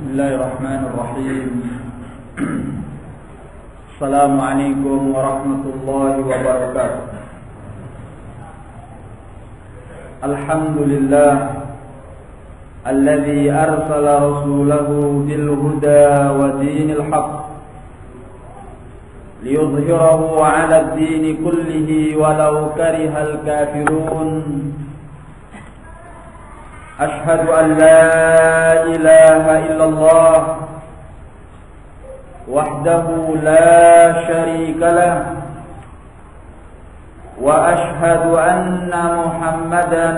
Bismillahirrahmanirrahim. Assalamualaikum warahmatullahi wabarakatuh. Alhamdulillah alladzi arsala rasulahu bil huda wa dinil haqq liyudhhirahu 'ala ad-din kullihi walau karihal kafirun. أشهد أن لا إله إلا الله وحده لا شريك له وأشهد أن محمدا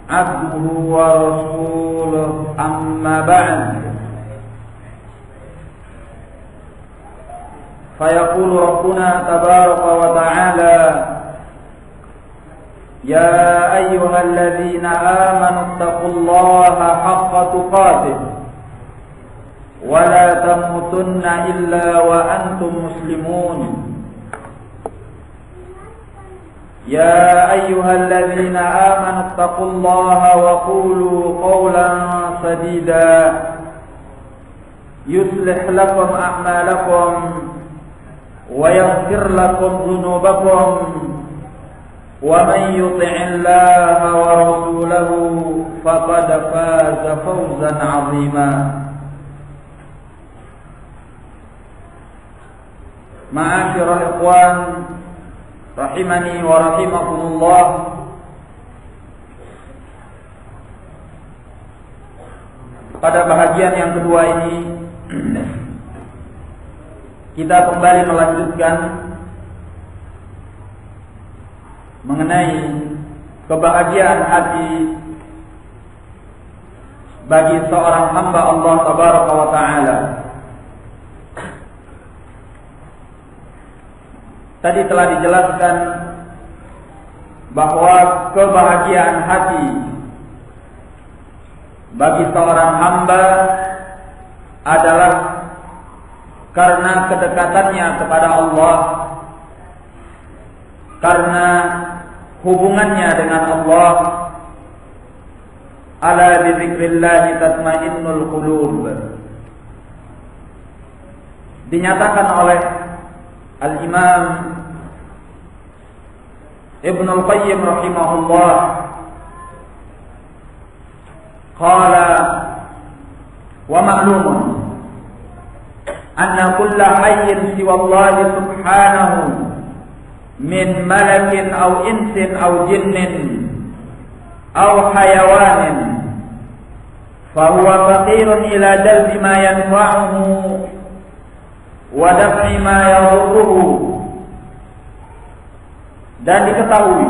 عبده ورسوله أما بعد فيقول ربنا تبارك وتعالى يا أيها الذين آمنوا اتقوا الله حق تقاته ولا تموتن إلا وأنتم مسلمون يا أيها الذين آمنوا اتقوا الله وقولوا قولا سديدا يصلح لكم أعمالكم ويغفر لكم ذنوبكم ومن يطع الله ورسوله فقد فاز فوزا عظيما. Ma'asyiral ikhwan rahimani wa rahimakumullah. Pada bahagian yang kedua ini kita kembali melanjutkan mengenai kebahagiaan hati bagi seorang hamba Allah tabaraka wa ta'ala. Tadi telah dijelaskan bahwa kebahagiaan hati bagi seorang hamba adalah karena kedekatannya kepada Allah, karena hubungannya dengan Allah. Ala bizikrillah tatmainnul qulub. Dinyatakan oleh Al-Imam Ibn Al-Qayyim rahimahullah, qala wa ma'lumun anna kulla hayyin siwa Allah subhanahu min malakin aw insin aw jinnin aw hayawanin fahuwa faqirun ila jalbi ma yanfa'uhu wa daf'i ma yadurruhu. Dan diketahui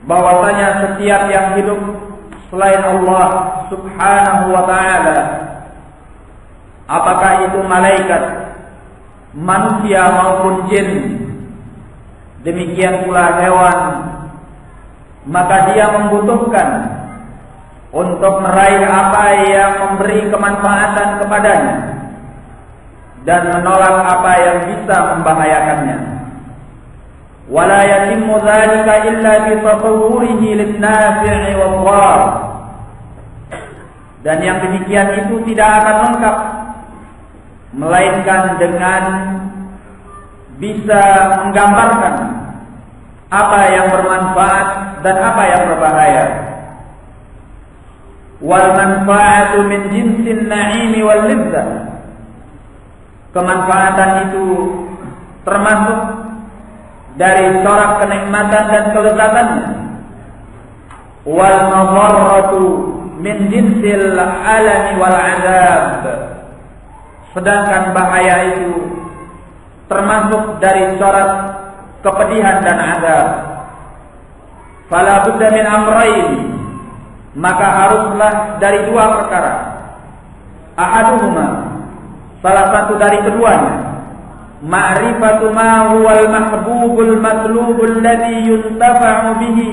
bahwasanya setiap yang hidup selain Allah subhanahu wa ta'ala, apakah itu malaikat, manusia maupun jin, demikian pula hewan, maka dia membutuhkan untuk meraih apa yang memberi kemanfaatan kepadanya dan menolak apa yang bisa membahayakannya. Wala yatimmu dzalika illa bi tatawwurihi lin-nafi'i wad-dhar. Dan yang demikian itu tidak akan lengkap melainkan dengan bisa menggambarkan apa yang bermanfaat dan apa yang berbahaya. Wal manfaatu min jinsin na'imi wal lizzah. Kemanfaatan itu termasuk dari corak kenikmatan dan kelezatannya. Wal madarratu min jinsil alami wal azab. Sedangkan bahaya itu termasuk dari corak kepedihan dan azab. Fala budda min amrayn, maka haruslah dari dua perkara. Ahaduhuma, salah satu dari keduanya, ma'rifatu ma huwal mahbubul matlubul ladzi yuntafa'u bihi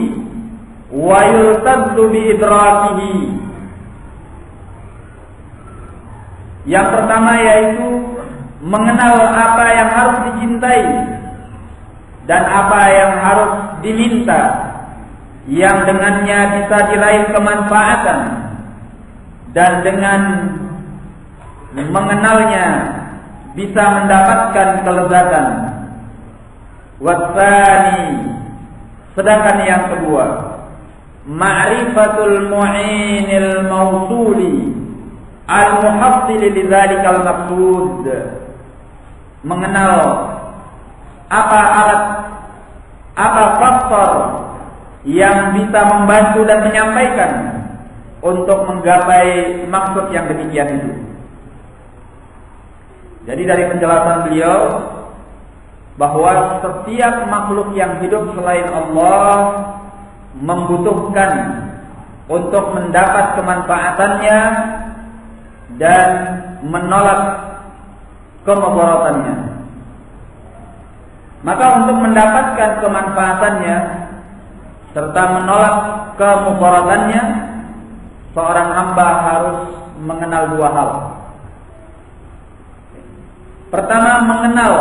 wa yultazzu bi idrakihi. Yang pertama yaitu mengenal apa yang harus dicintai dan apa yang harus diminta, yang dengannya bisa diraih kemanfaatan dan dengan mengenalnya bisa mendapatkan kelezatan. Watsani, sedangkan yang kedua, ma'rifatul mu'inil mausuli al-muhassil lidzalikal maqsud, mengenal apa alat, apa faktor yang bisa membantu dan menyampaikan untuk menggapai maksud yang demikian itu. Jadi dari penjelasan beliau bahwa setiap makhluk yang hidup selain Allah membutuhkan untuk mendapat kemanfaatannya dan menolak kemudaratannya. Maka untuk mendapatkan kemanfaatannya serta menolak kemudaratannya, seorang hamba harus mengenal dua hal. Pertama, mengenal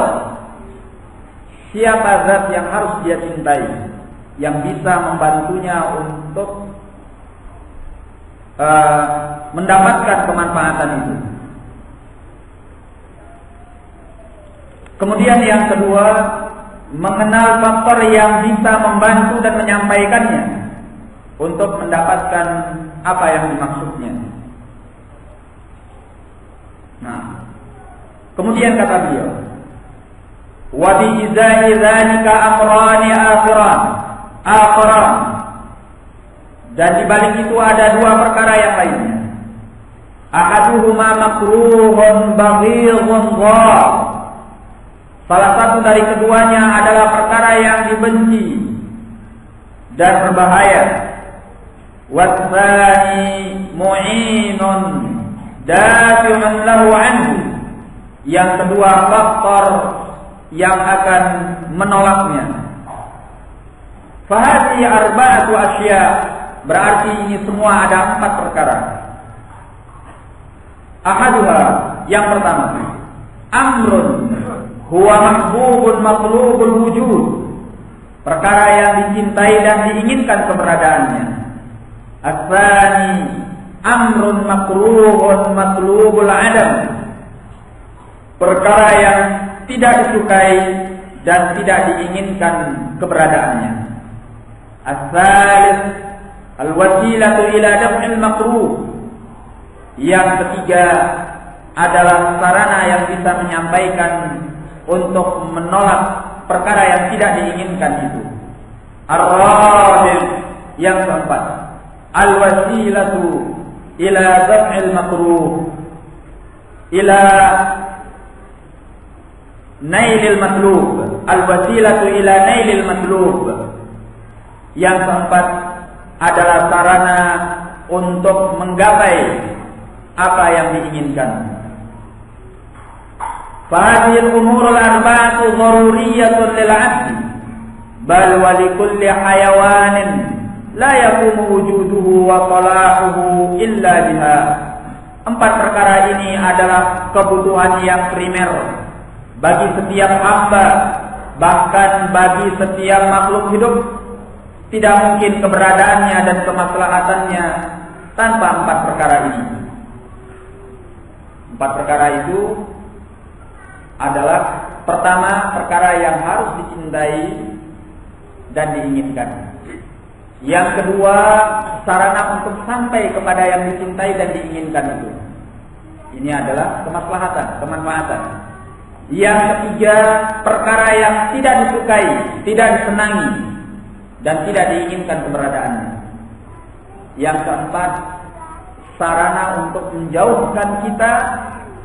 siapa zat yang harus dia cintai, yang bisa membantunya untuk mendapatkan kemanfaatan itu. Kemudian yang kedua, mengenal faktor yang bisa membantu dan menyampaikannya untuk mendapatkan apa yang dimaksudnya. Nah, kemudian kata beliau, wa bi izai dzalika amrani akharan, dan di balik itu ada dua perkara yang lainnya. Ahaduhuma makruhun baghidhun dhar, salah satu dari keduanya adalah perkara yang dibenci dan berbahaya. Watsani mu'inun dafi'un lahu anhu, yang kedua faktor yang akan menolaknya. Fahadi arba'atu asya, berarti ini semua ada 4 perkara. Ahaduha, yang pertama, amrun huwa mahbubun matlubul wujud, perkara yang dicintai dan diinginkan keberadaannya. As-tsani amrun makruhun matlubul adam, perkara yang tidak disukai dan tidak diinginkan keberadaannya. As-tsalits al-wasilatu ila daf'il makruh, yang ketiga adalah sarana yang bisa menyampaikan untuk menolak perkara yang tidak diinginkan itu. Ar-rabi', yang keempat, al-wasilatu ila daf'il makruh ila nailil matlub, al-wasilatu ila nailil matlub, yang keempat adalah sarana untuk menggapai apa yang diinginkan. Fahadhil umurul arba'atu daruriyatun lil 'abdi, bal wa likulli hayawanin la yaqumu wujuduhu wa salahuhu illa biha. 4 perkara ini adalah kebutuhan yang primer bagi setiap hamba, bahkan bagi setiap makhluk hidup. Tidak mungkin keberadaannya dan kemaslahatannya tanpa 4 perkara ini. 4 perkara itu adalah, pertama, perkara yang harus dicintai dan diinginkan. Yang kedua, sarana untuk sampai kepada yang dicintai dan diinginkan itu. Ini adalah kemaslahatan, kemanfaatan. Yang ketiga, perkara yang tidak disukai, tidak disenangi, dan tidak diinginkan keberadaannya. Yang keempat, sarana untuk menjauhkan kita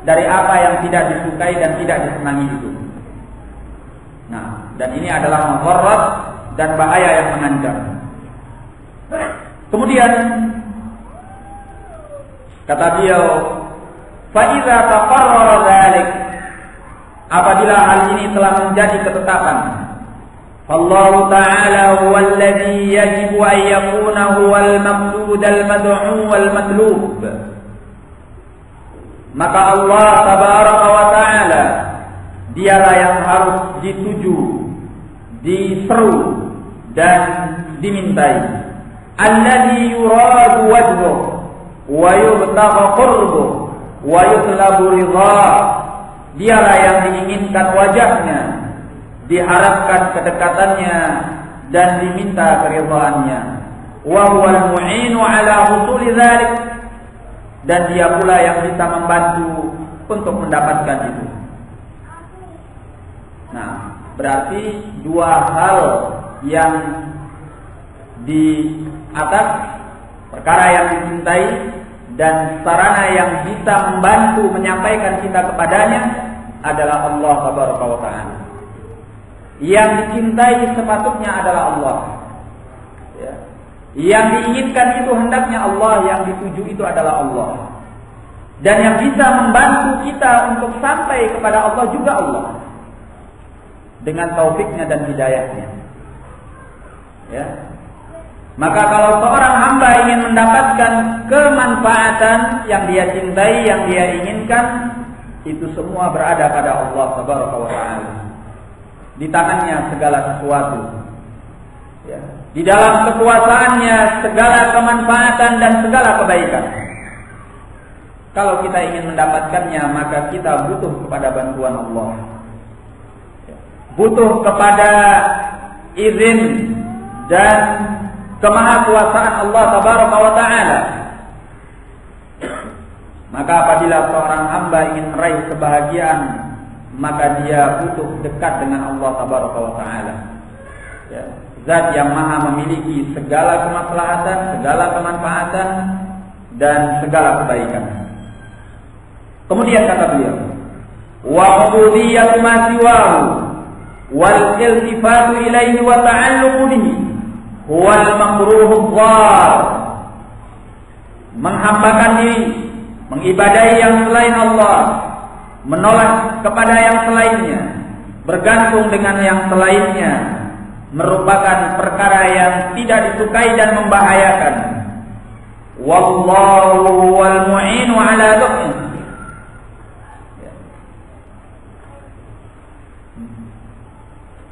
dari apa yang tidak disukai dan tidak disenangi itu. Nah, dan ini adalah mudarat dan bahaya yang mengancam. Kemudian kata beliau, fa idza taqarrara dzalik, apabila hal ini telah menjadi ketetapan, Allah Ta'ala huwal ladzi yajibu an yakuna huwal maqsud al-mad'u wal matlub, maka Allah Tabaraka wa Ta'ala dialah yang harus dituju, diseru dan dimintai. Alladzi yuradu wajhuh wa yubtagha qurbuh wa yutlabu ridha. Dialah yang diinginkan wajahnya, diharapkan kedekatannya dan diminta keridhaannya. Wa huwal mu'inu ala husuli dzalik, dan dia pula yang bisa membantu untuk mendapatkan itu. Nah, berarti dua hal yang di atas, perkara yang dicintai dan sarana yang bisa membantu menyampaikan kita kepadanya adalah Allah Tabaraka wa Ta'ala. Yang dicintai sepatutnya adalah Allah, ya. Yang diinginkan itu hendaknya Allah, yang dituju itu adalah Allah. Dan yang bisa membantu kita untuk sampai kepada Allah juga Allah, dengan taufiknya dan hidayahnya, ya. Maka kalau seorang hamba ingin mendapatkan kemanfaatan yang dia cintai, yang dia inginkan, itu semua berada pada Allah Tabaraka wa Ta'ala. Di tangannya segala sesuatu, ya. Di dalam kekuasaannya segala kemanfaatan dan segala kebaikan. Kalau kita ingin mendapatkannya, maka kita butuh kepada bantuan Allah, butuh kepada izin dan kemahakuasaan Allah Tabaraka wa Ta'ala. Maka apabila seorang hamba ingin meraih kebahagiaan, maka dia butuh dekat dengan Allah Tabaraka wa Ta'ala, ya. Zat yang maha memiliki segala kemaslahatan, segala kemanfaatan dan segala kebaikan. Kemudian kata beliau, wa ubudiyatu ma siwahu wal iltifatu ilaihi wa ta'alluqu bihi huwal makruhu dhar. Menghambakan diri, mengibadahi yang selain Allah, menolak kepada yang selainnya, bergantung dengan yang selainnya, merupakan perkara yang tidak disukai dan membahayakan. Wallahu wal mu'inu ala dhikri.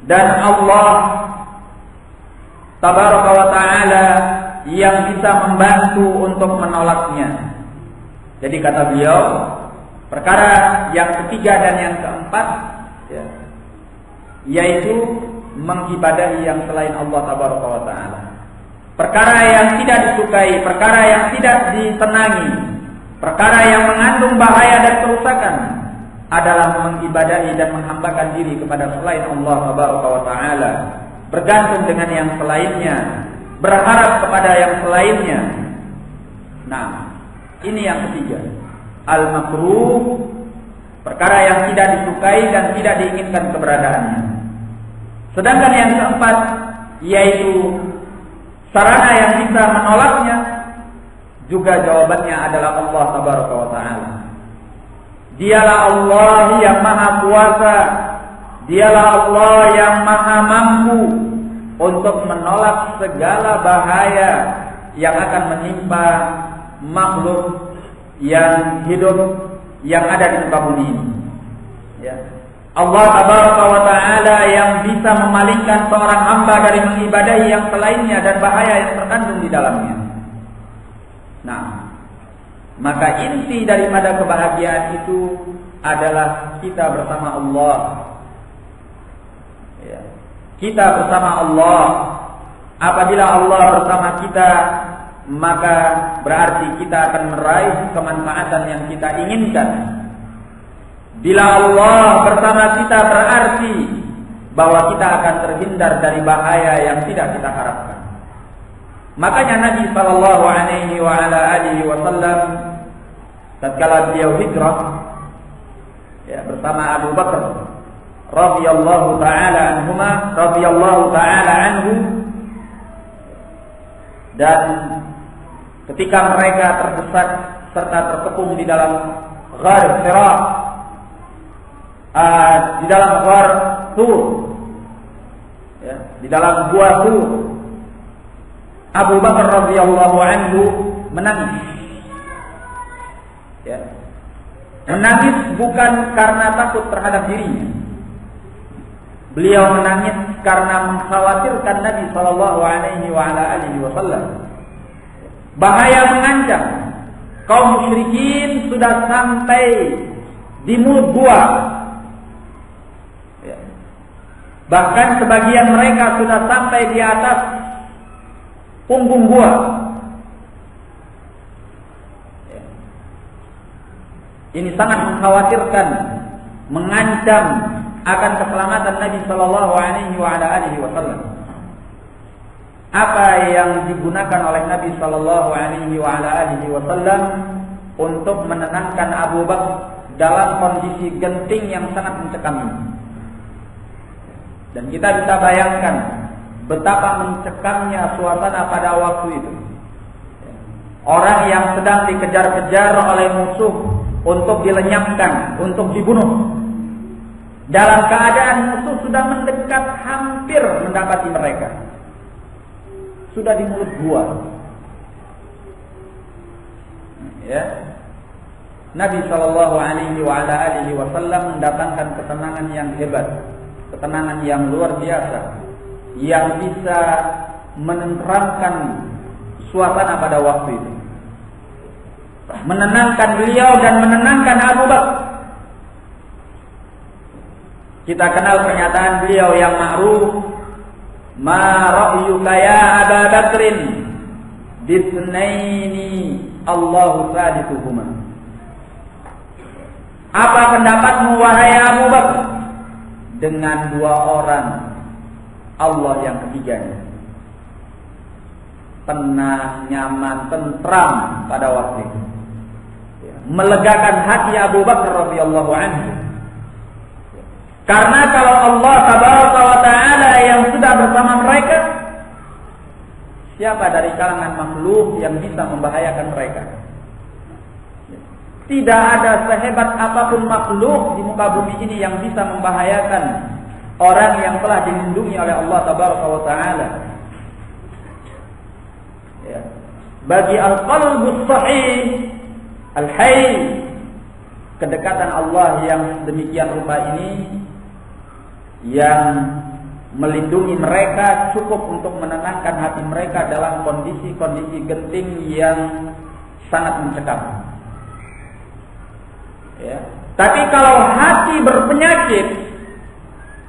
Dan Allah Tabaraka wa Ta'ala yang bisa membantu untuk menolaknya. Jadi kata beliau, perkara yang ketiga dan yang keempat, ya, yaitu mengibadahi yang selain Allah Tabaraka wa Ta'ala. Perkara yang tidak disukai, perkara yang tidak disenangi, perkara yang mengandung bahaya dan kerusakan adalah mengibadahi dan menghambakan diri kepada selain Allah Tabaraka wa Ta'ala, bergantung dengan yang selainnya, berharap kepada yang selainnya. Nah, ini yang ketiga, al-makruh, perkara yang tidak disukai dan tidak diinginkan keberadaannya. Sedangkan yang keempat, yaitu sarana yang bisa menolaknya, juga jawabannya adalah Allah Tabaraka wa Ta'ala. Dialah Allah yang maha kuasa, dialah Allah yang maha mampu untuk menolak segala bahaya yang akan menimpa makhluk yang hidup yang ada di muka bumi ini, ya. Allah Tabaraka wa Ta'ala yang bisa memalingkan seorang hamba dari mengibadahi yang selainnya dan bahaya yang terkandung di dalamnya. Nah, maka inti daripada kebahagiaan itu adalah kita bersama Allah, ya. Kita bersama Allah. Apabila Allah bersama kita, maka berarti kita akan meraih kemanfaatan yang kita inginkan. Bila Allah bersama kita, berarti bahwa kita akan terhindar dari bahaya yang tidak kita harapkan. Makanya Nabi sallallahu alaihi wa ala alihi wasallam tatkala beliau hijrah, ya, bersama Abu Bakar radhiyallahu taala anhuma, radhiyallahu taala anhu, dan ketika mereka terdesak serta terkepung di dalam Ghar Hira, di dalam Ghar Tur, ya, di dalam gua Tur, Abu Bakar radhiyallahu anhu menangis, ya. Menangis bukan karena takut terhadap dirinya. Beliau menangis karena mengkhawatirkan Nabi sallallahu alaihi wa ala alihi wasallam. Bahaya mengancam kaum musyrikin sudah sampai di mulut gua. Ya. Bahkan sebagian mereka sudah sampai di atas punggung gua. Ya. Ini sangat mengkhawatirkan, mengancam akan keselamatan Nabi Shallallahu Alaihi Wasallam. Apa yang digunakan oleh Nabi Shallallahu Alaihi Wasallam untuk menenangkan Abu Bakar dalam kondisi genting yang sangat mencekam ini. Dan kita bisa bayangkan betapa mencekamnya suasana pada waktu itu. Orang yang sedang dikejar-kejar oleh musuh untuk dilenyapkan, untuk dibunuh. Dalam keadaan musuh sudah mendekat, hampir mendapati mereka. Sudah di mulut gua. Ya. Nabi Shallallahu Alaihi Wasallam mendatangkan ketenangan yang hebat, ketenangan yang luar biasa, yang bisa menenteramkan suasana pada waktu itu, menenangkan beliau dan menenangkan Abu Bakar. Kita kenal pernyataan beliau yang ma'ruf, ma ra'yuka ya Aba Bakrin bisnaini Allahu sadisuhuma. Apa pendapatmu wahai Abu Bakar dengan dua orang Allah yang ketiganya? Tenang, nyaman, tentram pada waktu itu, melegakan hati Abu Bakar radhiyallahu anhu. Karena kalau Allah tabaraka wa ta'ala yang sudah bersama mereka, siapa dari kalangan makhluk yang bisa membahayakan mereka? Tidak ada sehebat apapun makhluk di muka bumi ini yang bisa membahayakan orang yang telah dilindungi oleh Allah tabaraka wa ta'ala. Ya. Bagi al-qalbus sahih, al-hayy, kedekatan Allah yang demikian rupa ini yang melindungi mereka cukup untuk menenangkan hati mereka dalam kondisi-kondisi genting yang sangat mencekam. Ya. Tapi kalau hati berpenyakit,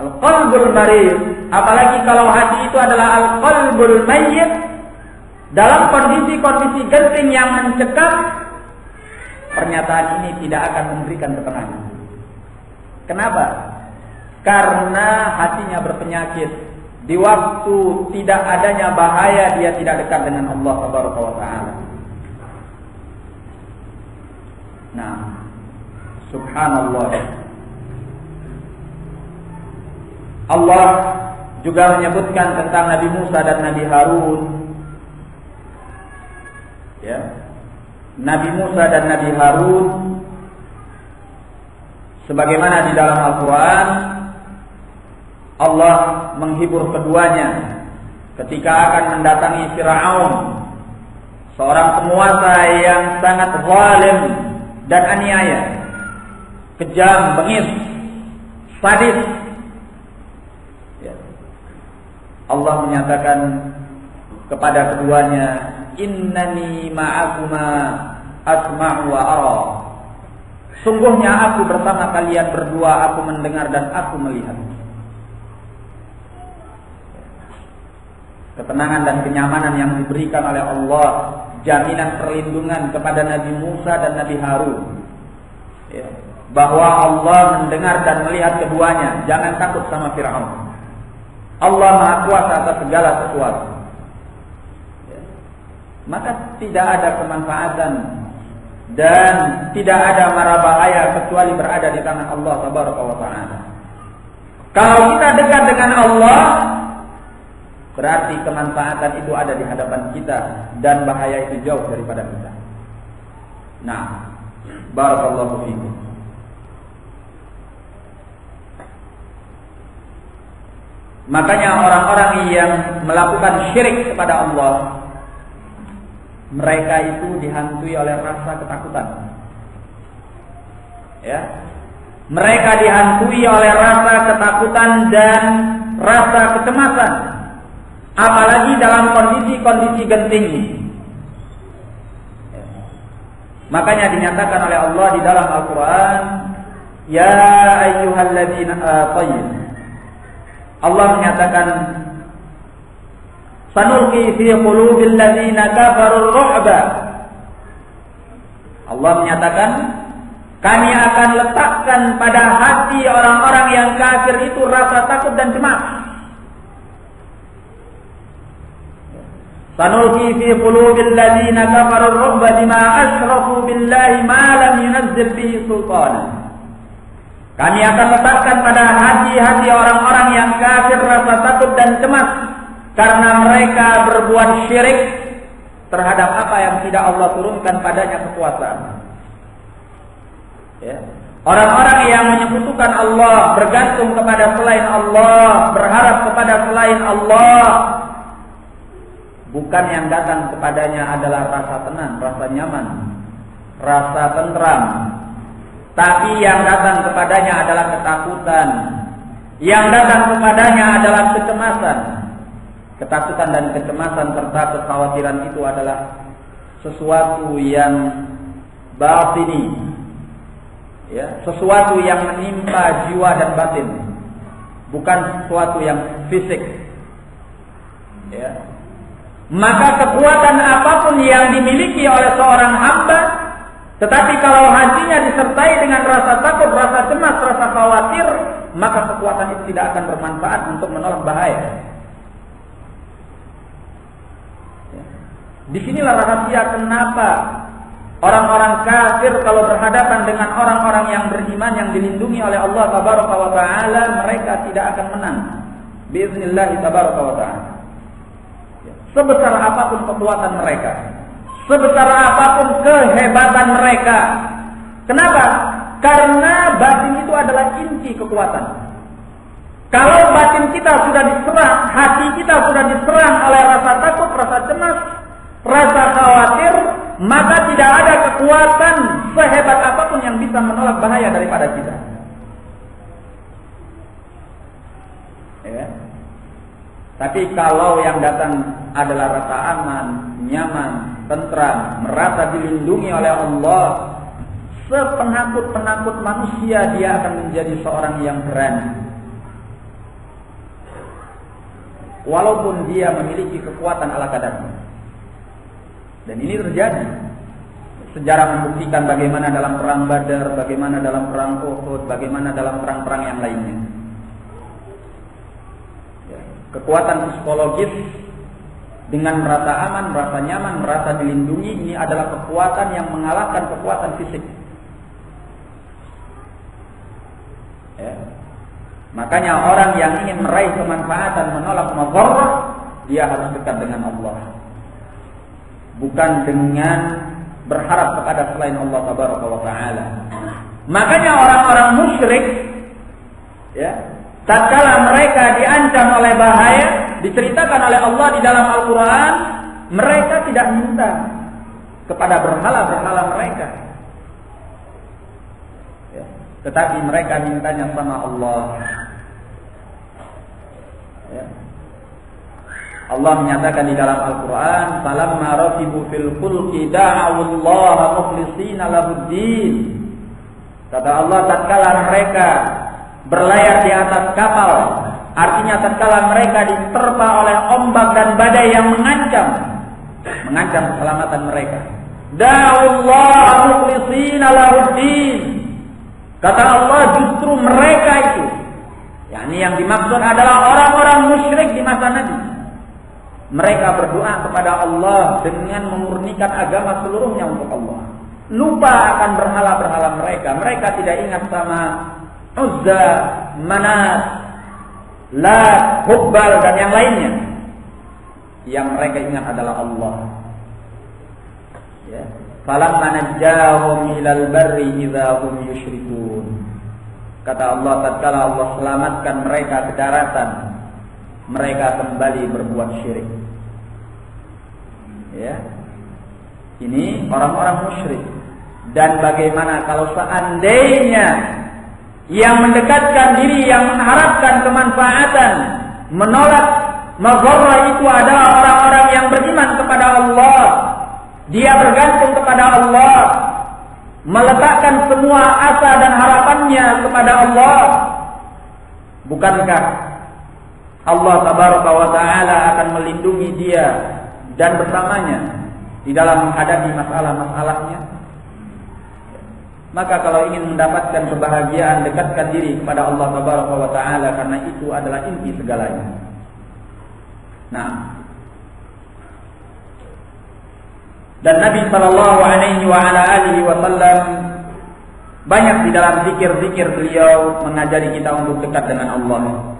al-qalbul marid, apalagi kalau hati itu adalah al-qalbul mayyit, dalam kondisi-kondisi genting yang mencekam, pernyataan ini tidak akan memberikan ketenangan. Kenapa? Karena hatinya berpenyakit. Di waktu tidak adanya bahaya, dia tidak dekat dengan Allah Subhanahu wa taala. Nah, subhanallah. Allah juga menyebutkan tentang Nabi Musa dan Nabi Harun. Ya. Nabi Musa dan Nabi Harun sebagaimana di dalam Al-Quran, Allah menghibur keduanya ketika akan mendatangi Fir'aun, seorang penguasa yang sangat zalim dan aniaya, kejam, bengis, sadis. Ya. Allah menyatakan kepada keduanya, innani ma'akuma asma'u wa ara. Sungguhnya aku bersama kalian berdua, aku mendengar dan aku melihat. Ketenangan dan kenyamanan yang diberikan oleh Allah, jaminan perlindungan kepada Nabi Musa dan Nabi Harun, ya, bahwa Allah mendengar dan melihat keduanya. Jangan takut sama Fir'aun. Allah Maha Kuasa atas segala sesuatu. Ya. Maka tidak ada kemanfaatan dan tidak ada mara bahaya kecuali berada di tangan Allah Tabaraka wa Ta'ala. Kalau kita dekat dengan Allah, berarti kemanfaatan itu ada di hadapan kita dan bahaya itu jauh daripada kita. Nah, barakallahu fiikum. Makanya orang-orang yang melakukan syirik kepada Allah, mereka itu dihantui oleh rasa ketakutan. Ya. Mereka dihantui oleh rasa ketakutan dan rasa kecemasan, apalagi dalam kondisi-kondisi genting. Makanya dinyatakan oleh Allah di dalam Al-Quran, ya ayyuhalladzina tayyib. Allah menyatakan, sanulqi fi qulubil ladzina kafaru ru'ba. Allah menyatakan, kami akan letakkan pada hati orang-orang yang kafir itu rasa takut dan cemas. Sanulqi fi qulubil ladzina kafaru ru'ba bima asyraku billahi ma lam yunzil bihi sultana. Kami akan letakkan pada hati-hati orang-orang yang kafir rasa takut dan cemas karena mereka berbuat syirik terhadap apa yang tidak Allah turunkan padanya kekuasaan. Ya. Orang-orang yang menyekutukan Allah, bergantung kepada selain Allah, berharap kepada selain Allah, bukan yang datang kepadanya adalah rasa tenang, rasa nyaman, rasa tentram, tapi yang datang kepadanya adalah ketakutan. Yang datang kepadanya adalah kecemasan. Ketakutan dan kecemasan serta kekhawatiran itu adalah sesuatu yang batini, ya, sesuatu yang menimpa jiwa dan batin, bukan sesuatu yang fisik. Ya. Maka kekuatan apapun yang dimiliki oleh seorang hamba, tetapi kalau hatinya disertai dengan rasa takut, rasa cemas, rasa khawatir, maka kekuatan itu tidak akan bermanfaat untuk menolak bahaya. Disinilah rahasia kenapa orang-orang kafir kalau berhadapan dengan orang-orang yang beriman yang dilindungi oleh Allah Tabaraka wa Ta'ala, mereka tidak akan menang biiznillah Tabaraka wa Ta'ala. Sebesar apapun kekuatan mereka, sebesar apapun kehebatan mereka. Kenapa? Karena batin itu adalah inti kekuatan. Kalau batin kita sudah diserang, hati kita sudah diserang oleh rasa takut, rasa cemas, rasa khawatir, maka tidak ada kekuatan sehebat apapun yang bisa menolak bahaya daripada kita. Ya. Tapi kalau yang datang adalah rasa aman, nyaman, tentram, merasa dilindungi oleh Allah, sepenakut-penakut manusia dia akan menjadi seorang yang berani. Walaupun dia memiliki kekuatan ala kadarnya. Dan ini terjadi. Sejarah membuktikan bagaimana dalam perang Badar, bagaimana dalam perang Uhud, bagaimana dalam perang-perang yang lainnya. Kekuatan psikologis dengan merasa aman, merasa nyaman, merasa dilindungi, ini adalah kekuatan yang mengalahkan kekuatan fisik. Ya. Makanya orang yang ingin meraih kemanfaatan, menolak madharah, dia harus dekat dengan Allah, bukan dengan berharap kepada selain Allah Tabaraka wa Ta'ala. Makanya orang-orang musyrik, ya, tatkala mereka diancam oleh bahaya, diceritakan oleh Allah di dalam Al-Quran, mereka tidak minta kepada berhala-berhala mereka, ya, tetapi mereka mintanya sama Allah. Ya. Allah menyatakan di dalam Al-Quran, falamma rakibu fil fulki da'awullaha mukhlishina lahuddin. Kata Allah, tatkala mereka berlayar di atas kapal, artinya tatkala mereka diterpa oleh ombak dan badai yang mengancam keselamatan mereka, da'awullaha mukhlishina lahuddin. Kata Allah, justru mereka itu, yakni yang dimaksud adalah orang-orang musyrik di masa Nabi, mereka berdoa kepada Allah dengan memurnikan agama seluruhnya untuk Allah. Lupa akan berhala-berhala mereka. Mereka tidak ingat sama Uzza, Manat, Lat, Hubbal dan yang lainnya. Yang mereka ingat adalah Allah. Ya. Falamma najjahum ilal barri idza hum yusyrikun. Kata Allah, tatkala Allah selamatkan mereka ke daratan, mereka kembali berbuat syirik. Ya. Ini orang-orang musyrik. Dan bagaimana kalau seandainya yang mendekatkan diri, yang mengharapkan kemanfaatan, menolak madharah itu adalah orang-orang yang beriman kepada Allah. Dia bergantung kepada Allah. meletakkan semua asa dan harapannya kepada Allah, bukankah Allah tabaraka wa ta'ala akan melindungi dia dan bersamanya di dalam menghadapi masalah-masalahnya? Maka kalau ingin mendapatkan kebahagiaan, dekatkan diri kepada Allah tabaraka wa ta'ala, karena itu adalah inti segalanya. Nah, dan Nabi sallallahu alaihi wa ala alihi wasallam banyak di dalam zikir-zikir beliau mengajari kita untuk dekat dengan Allah.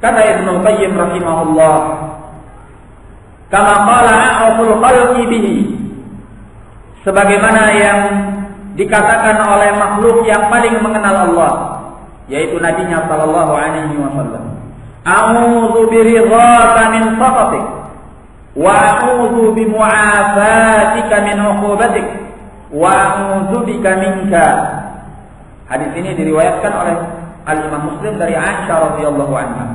Kata Ibnu Qayyim rahimahullah, kama qala a'raful khalqi bihi, sebagaimana yang dikatakan oleh makhluk yang paling mengenal Allah, yaitu Nabi-Nya sallallahu alaihi wasallam. A'udzu biridhaka min sakhatik wa a'udzu bimu'afatika min 'uqubatik wa a'udzu bika minka. Hadis ini diriwayatkan oleh Al-Imam Muslim dari Aisyah radhiyallahu anha.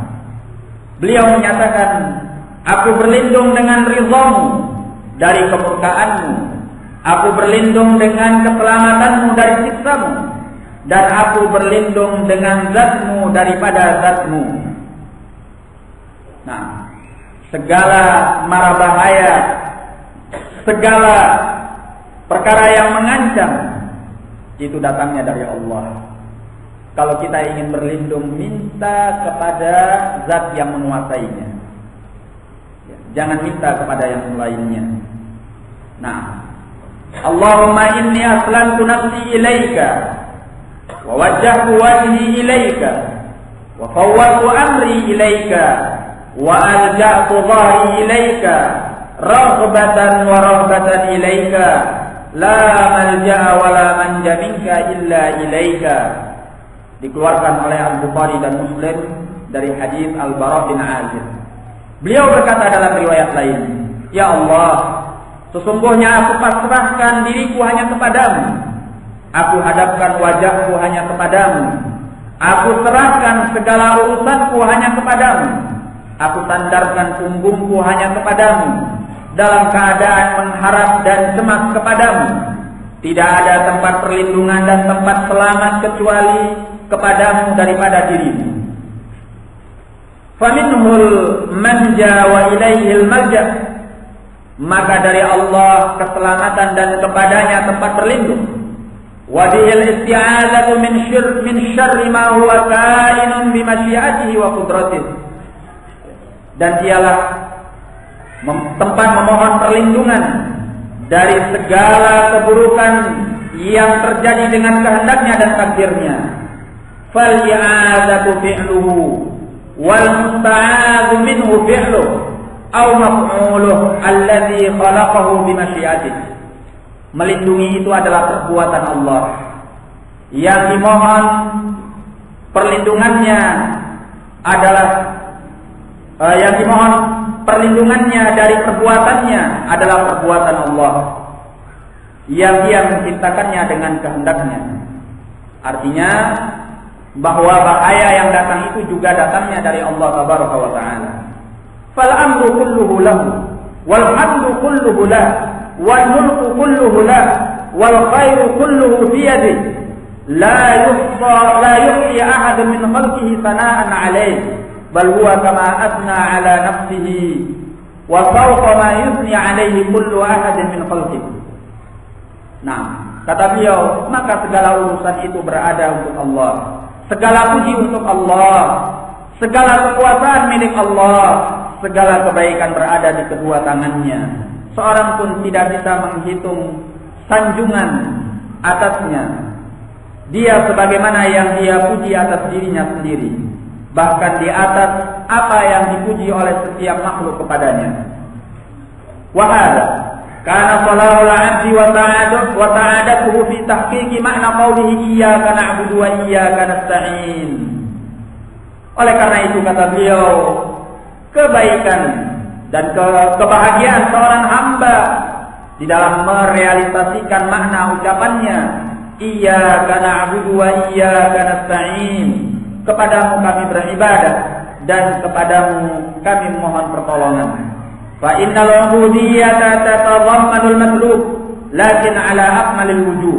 Beliau menyatakan, aku berlindung dengan ridhamu dari kemurkaanmu, aku berlindung dengan keselamatanmu dari siksamu, dan aku berlindung dengan zatmu daripada zatmu. Nah, segala mara bahaya, segala perkara yang mengancam, itu datangnya dari Allah. Kalau kita ingin berlindung, minta kepada zat yang menguasainya, jangan minta kepada yang lainnya. Nah, Allahumma inni aslamtu nafsi ilaika wa wajjahtu wajhi ilaika wa fawwadtu amri ilaika wa alja'tu dhahri ilaika raghbatan wa rahbatan ilaika la malja'a wa la manja minka illa ilaika. Dikeluarkan oleh Al-Bukhari dan Muslim dari hadis Al-Bara bin Azib. Beliau berkata dalam riwayat lain, ya Allah, sesungguhnya aku pasrahkan diriku hanya kepadamu, aku hadapkan wajahku hanya kepadamu, aku serahkan segala urusanku hanya kepadamu, aku sandarkan punggungku hanya kepadamu, dalam keadaan mengharap dan cemas kepadamu. Tidak ada tempat perlindungan dan tempat selamat kecuali kepadamu daripada dirimu. Faminhul manja wa ilaihil malja, maka dari Allah keselamatan dan kepadanya tempat berlindung. Wa bihil isti'adzatu min syarri ma huwa kainun bi masyiatihi wa qudratihi, dan dialah tempat memohon perlindungan dari segala keburukan yang terjadi dengan kehendaknya dan takdirnya. Fal i'adzatu fi'luhu wal musta'adzu minhu fi'luhu aw maf'uluhu alladhi khalaqahu bi masyiatihi. Melindungi itu adalah perbuatan Allah. Yang dimohon perlindungannya adalah perlindungannya dari perbuatannya adalah perbuatan Allah yang Dia menciptakannya dengan kehendaknya. Artinya bahwa bahaya yang datang itu juga datangnya dari Allah tabaraka wa taala. Fal amru kulluhu lahu wal hamdu kulluhu lahu wal mulku kulluhu lahu wal khairu kulluhu bi yadihi la yuhsi ahadun min khalqihi sana'an 'alayhi bal huwa kama asna 'ala nafsihi wa fawqa ma yusni 'alayhi kullu ahadin min khalqihi. Nah, kata beliau, maka segala urusan itu berada untuk Allah, segala puji untuk Allah, segala kekuasaan milik Allah, segala kebaikan berada di kedua tangannya. Seorang pun tidak bisa menghitung sanjungan atasnya. Dia sebagaimana yang dia puji atas dirinya sendiri, bahkan di atas apa yang dipuji oleh setiap makhluk kepadanya. Wahada kana salahul 'abdi wa ta'adatuhu fi tahqiqi makna qawlihi iyyaka na'budu wa iyyaka nasta'in. Oleh karena itu kata beliau, kebaikan dan kebahagiaan seorang hamba di dalam merealisasikan makna ucapannya iyyaka na'budu wa iyyaka nasta'in, kepadamu kami beribadah dan kepadamu kami mohon pertolongan. Fa innal 'ubudiyyata tatadhammanul matlub lakin ala akmalil wujuh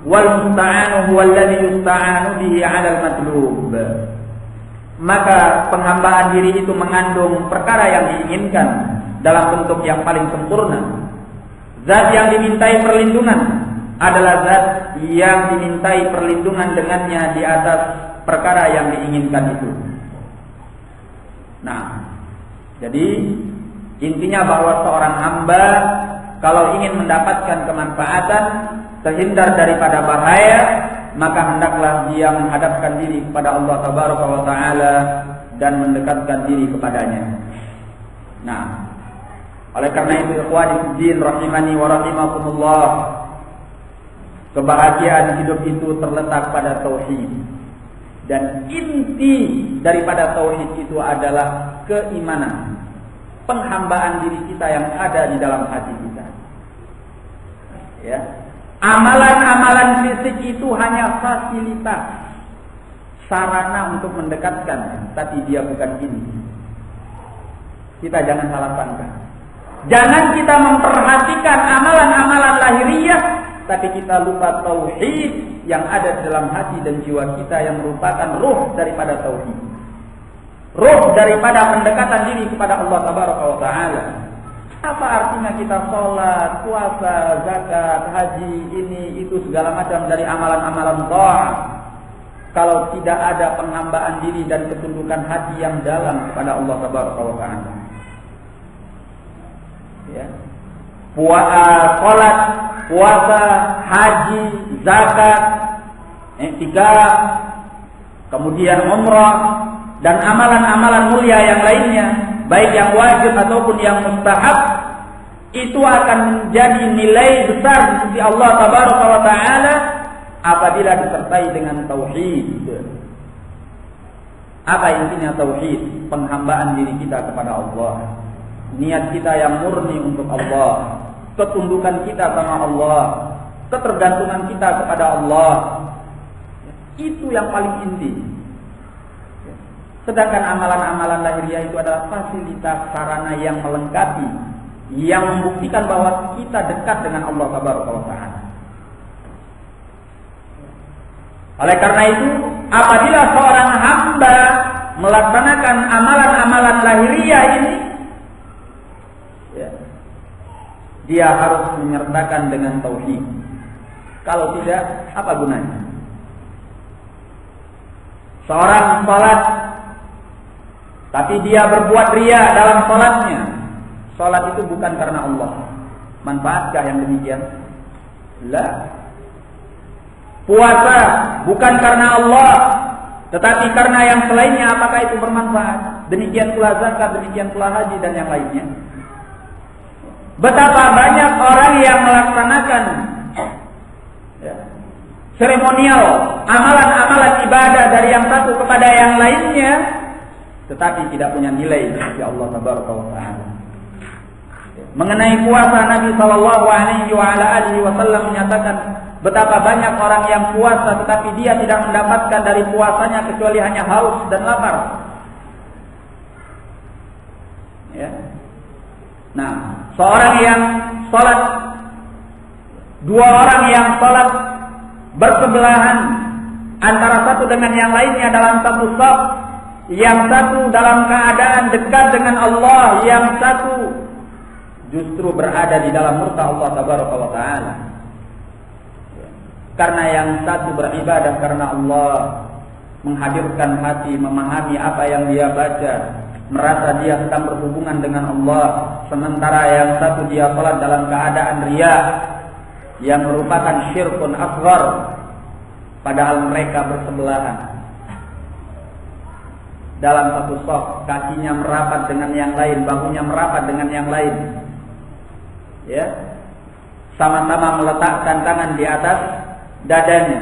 wal musta'anu huwa alladhi yusta'anu bihi 'ala al-matlub. Maka penghambaan diri itu mengandung perkara yang diinginkan dalam bentuk yang paling sempurna. Zat yang dimintai perlindungan adalah zat yang dimintai perlindungan dengannya di atas perkara yang diinginkan itu. Nah, jadi intinya bahwa seorang hamba kalau ingin mendapatkan kemanfaatan, terhindar daripada bahaya, maka hendaklah dia menghadapkan diri kepada Allah Tabaraka wa Ta'ala dan mendekatkan diri kepadanya. Nah, oleh karena itu ikhwani fiddin rahimani wa rahimakumullah, kebahagiaan hidup itu terletak pada tauhid. Dan inti daripada tauhid itu adalah keimanan, penghambaan diri kita yang ada di dalam hati kita. Ya. Amalan-amalan fisik itu hanya fasilitas, sarana untuk mendekatkan, tapi dia bukan inti. Kita jangan salah sangka. Jangan kita memperhatikan amalan-amalan lahiriah, tapi kita lupa tauhid yang ada di dalam hati dan jiwa kita yang merupakan ruh daripada tauhid. Ruh daripada pendekatan diri kepada Allah Tabaraka wa Ta'ala. Apa artinya kita sholat, puasa, zakat, haji, ini, itu segala macam dari amalan-amalan ta'ah, kalau tidak ada penghambaan diri dan ketundukan hati yang dalam kepada Allah Tabaraka wa Ta'ala. Ya. Sholat, puasa, haji, zakat, i'tikaf, kemudian umrah, dan amalan-amalan mulia yang lainnya, baik yang wajib ataupun yang mustahab, itu akan menjadi nilai besar di sisi Allah Tabaraka wa Ta'ala apabila disertai dengan tauhid. Apa intinya tauhid? Penghambaan diri kita kepada Allah, niat kita yang murni untuk Allah, ketundukan kita sama Allah, ketergantungan kita kepada Allah. Itu yang paling inti. Sedangkan amalan-amalan lahiriah itu adalah fasilitas sarana yang melengkapi, yang membuktikan bahwa kita dekat dengan Allah Tabaraka wa Ta'ala. Oleh karena itu, apabila seorang hamba melaksanakan amalan-amalan lahiriah ini, ya, dia harus menyertakan dengan tauhid. Kalau tidak, apa gunanya? Seorang salat tapi dia berbuat riya dalam salatnya, salat itu bukan karena Allah. Manfaatkah yang demikian? La. Puasa bukan karena Allah, tetapi karena yang selainnya, apakah itu bermanfaat? Demikian pula zakat, demikian pula haji dan yang lainnya. Betapa banyak orang yang melaksanakan seremonial, amalan-amalan ibadah dari yang satu kepada yang lainnya, tetapi tidak punya nilai di Allah Tabaraka wa Ta'ala. Mengenai puasa, Nabi sallallahu alaihi wasallam menyatakan betapa banyak orang yang puasa tetapi dia tidak mendapatkan dari puasanya kecuali hanya haus dan lapar. Ya. Nah, seorang yang salat, dua orang yang salat bersebelahan, antara satu dengan yang lainnya dalam satu shaf, yang satu dalam keadaan dekat dengan Allah, yang satu justru berada di dalam murka Allah Tabaraka wa Ta'ala. Karena yang satu beribadah karena Allah, menghadirkan hati, memahami apa yang dia baca, merasa dia sedang berhubungan dengan Allah, sementara yang satu dia salat dalam keadaan riya, yang merupakan syirkun asghar, padahal mereka bersebelahan dalam satu shaf, kakinya merapat dengan yang lain, bahunya merapat dengan yang lain, ya, sama-sama meletakkan tangan di atas dadanya,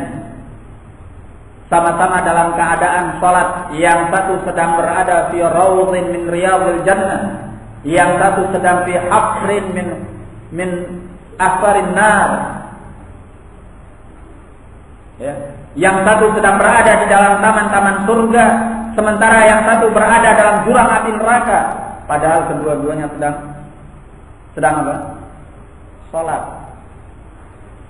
sama-sama dalam keadaan salat. Yang satu sedang berada fi rawdhin min riyadil jannah, yang satu sedang fi hafrin min asfarin nar, ya. Yang satu sedang berada di dalam taman-taman surga, sementara yang satu berada dalam jurang api neraka. Padahal kedua-duanya sedang apa? Salat.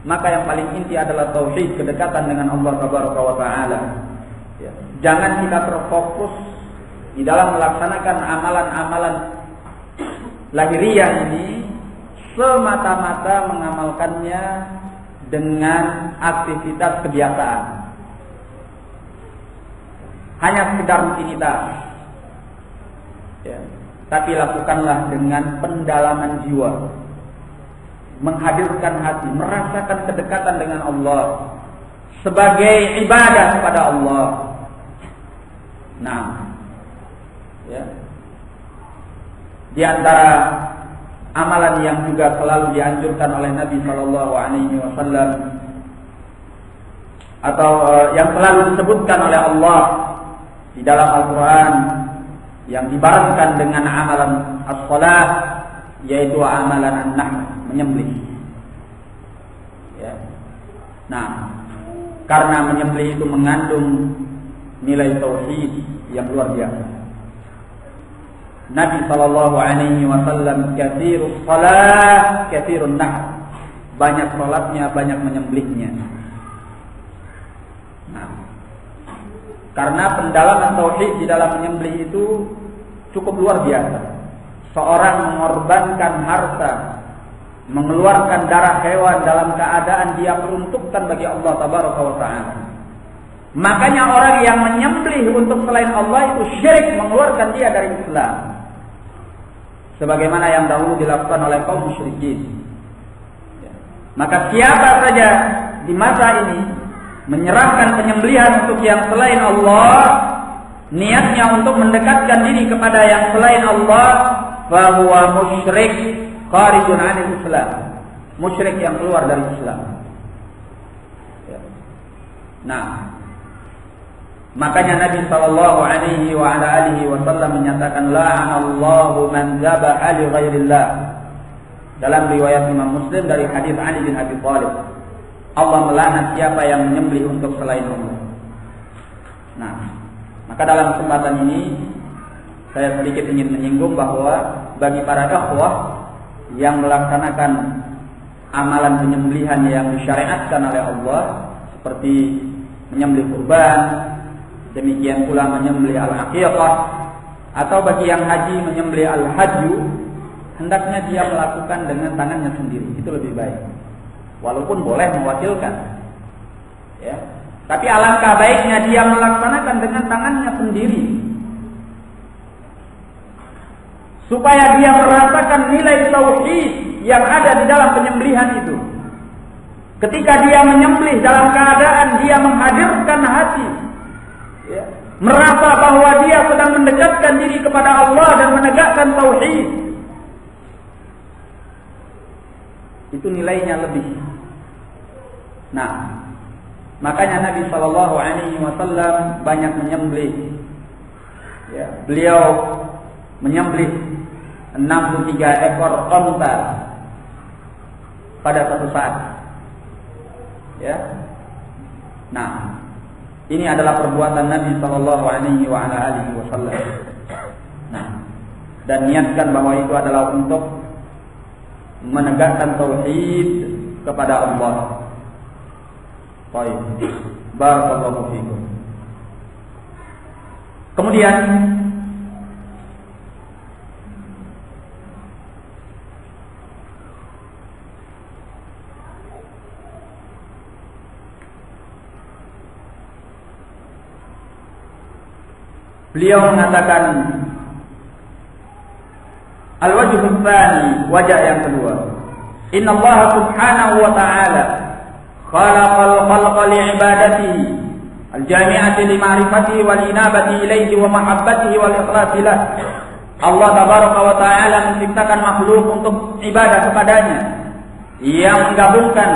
maka yang paling inti adalah tauhid, kedekatan dengan Allah Tabaraka wa Ta'ala. Ya. Jangan kita terfokus di dalam melaksanakan amalan-amalan lahiriah ini semata-mata mengamalkannya dengan aktivitas kebiasaan, hanya sekedar rutinitas. Ya. Tapi lakukanlah dengan pendalaman jiwa, menghadirkan hati, merasakan kedekatan dengan Allah sebagai ibadah kepada Allah. Nah, ya. Di antara amalan yang juga selalu dianjurkan oleh Nabi Shallallahu Alaihi Wasallam atau yang selalu disebutkan oleh Allah di dalam Al-Quran, yang dibarengkan dengan amalan as-salat, yaitu amalan an-nahr, menyembelih. Ya. Nah, karena menyembelih itu mengandung nilai tauhid yang luar biasa. Nabi Shallallahu Alaihi Wasallam katsirus salat, katsirun nahr, banyak salatnya, banyak menyembelihnya. Nah, karena pendalaman tauhid di dalam menyembelih itu cukup luar biasa. Seorang mengorbankan harta, mengeluarkan darah hewan dalam keadaan dia peruntukkan bagi Allah Tabaraka wa Ta'ala. Makanya orang yang menyembelih untuk selain Allah itu syirik, mengeluarkan dia dari Islam. Sebagaimana yang dahulu dilakukan oleh kaum musyrikin. Maka siapa saja di masa ini menyerahkan penyembelihan untuk yang selain Allah, niatnya untuk mendekatkan diri kepada yang selain Allah, fahuwa musyrik kharijun 'anil Islam, musyrik yang keluar dari Islam. Nah, makanya Nabi Shallallahu Alaihi Wasallam menyatakan la'anallahu man dzabaha li ghairillah. Dalam riwayat Imam Muslim dari hadis Ali bin Abi Thalib, Allah melaknat siapa yang menyembelih untuk selain Allah. Nah, maka dalam kesempatan ini saya sedikit ingin menyinggung bahwa bagi para ikhwah yang melaksanakan amalan penyembelihan yang disyariatkan oleh Allah, seperti menyembelih kurban, demikian pula menyembelih al-aqiqah, atau bagi yang haji menyembelih al-hajju, hendaknya dia melakukan dengan tangannya sendiri. Itu lebih baik. Walaupun boleh mewakilkan, ya. Tapi alangkah baiknya dia melaksanakan dengan tangannya sendiri, supaya dia merasakan nilai tauhid yang ada di dalam penyembelihan itu. Ketika dia menyembelih dalam keadaan dia menghadirkan hati, ya, merasa bahwa dia sedang mendekatkan diri kepada Allah dan menegakkan tauhid, itu nilainya lebih. Nah, makanya Nabi Shallallahu Alaihi Wasallam banyak menyembelih. Ya, beliau menyembelih 63 ekor onta pada satu saat. Ya, nah, ini adalah perbuatan Nabi Shallallahu Alaihi Wasallam. Nah, dan niatkan bahwa itu adalah untuk menegakkan tauhid kepada Allah. Baik, barakallahu fiikum. Kemudian beliau mengatakan al-wajhul tsani, wajah yang kedua. Inna Allah subhanahu wa ta'ala khalaqal khalqa li'ibadatihi al-jami'ati li ma'rifatihi wal inabati ilaihi wa mahabbatihi wal ikhlasi lah. Allah tabaraka wa ta'ala menciptakan makhluk untuk ibadah kepadanya, yang menggabungkan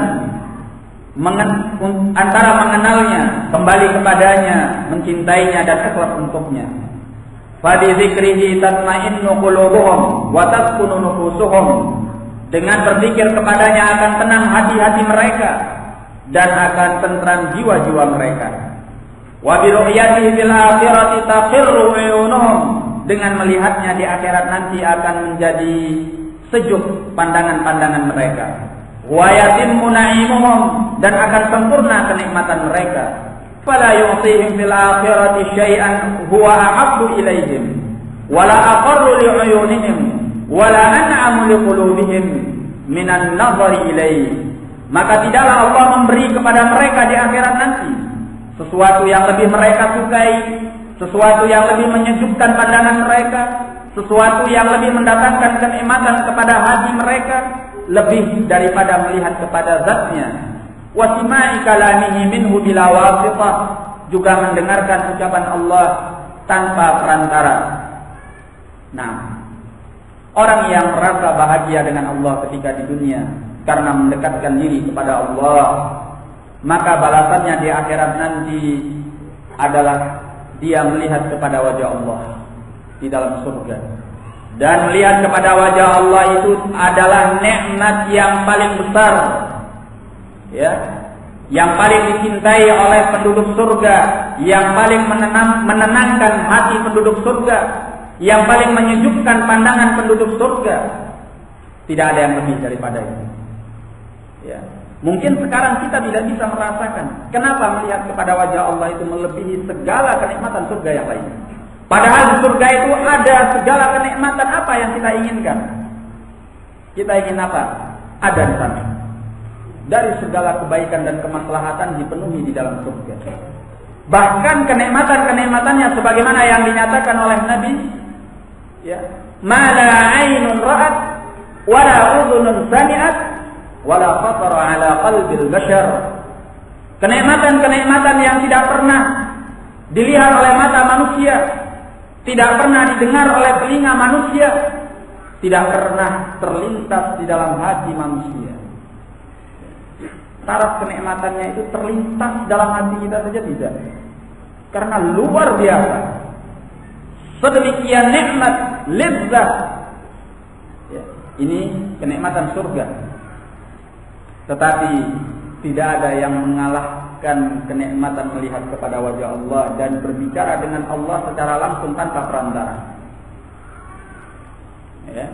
antara mengenalnya, kembali kepadanya, mencintainya dan ikhlas untuknya. Fa bi dzikrihi tatma'innu qulubuhum wa taskunu nufusuhum. Dengan berzikir kepadanya akan tenang hati-hati mereka dan akan tentram jiwa-jiwa mereka. Wa bi ru'yatihi fil akhirati taqirru uyunuhum. Dengan melihatnya di akhirat nanti akan menjadi sejuk pandangan-pandangan mereka. wa yatimmu na'imuhum, dan akan sempurna kenikmatan mereka. Fala yu'tihim fil akhirati syai'an huwa ahabbu ilaihim wala aqarru li'uyunihim wala an'amu liqulubihim minan nazari ilaihi. Maka tidaklah Allah memberi kepada mereka di akhirat nanti sesuatu yang lebih mereka sukai, sesuatu yang lebih menyejukkan pandangan mereka, sesuatu yang lebih mendatangkan kenikmatan kepada hati mereka, lebih daripada melihat kepada zatnya. Wasima'i kalamihi minhu bila wasitah, juga mendengarkan ucapan Allah tanpa perantara. Nah, orang yang merasa bahagia dengan Allah ketika di dunia karena mendekatkan diri kepada Allah, maka balasannya di akhirat nanti adalah dia melihat kepada wajah Allah di dalam surga. Dan melihat kepada wajah Allah itu adalah nikmat yang paling besar, ya, yang paling dicintai oleh penduduk surga, yang paling menenangkan hati penduduk surga, yang paling menyejukkan pandangan penduduk surga. Tidak ada yang lebih daripada itu. Ya. Mungkin sekarang kita tidak bisa merasakan kenapa melihat kepada wajah Allah itu melebihi segala kenikmatan surga yang lainnya. Padahal di surga itu ada segala kenikmatan apa yang kita inginkan. Kita ingin apa? Ada di sana. Dari segala kebaikan dan kemaslahatan dipenuhi di dalam surga. Bahkan kenikmatan-kenikmatannya sebagaimana yang dinyatakan oleh Nabi, ya, ma la 'ainun ra'at wa la udhunun sami'at wa la khatara 'ala qalbil bashar. Kenikmatan-kenikmatan yang tidak pernah dilihat oleh mata manusia, tidak pernah didengar oleh telinga manusia, tidak pernah terlintas di dalam hati manusia. Taraf kenikmatannya itu terlintas dalam hati kita saja tidak. Karena luar biasa. Sedemikian nikmat, lezat. Ya, ini kenikmatan surga. Tetapi tidak ada yang mengalahkan kenikmatan melihat kepada wajah Allah dan berbicara dengan Allah secara langsung tanpa perantara. Ya.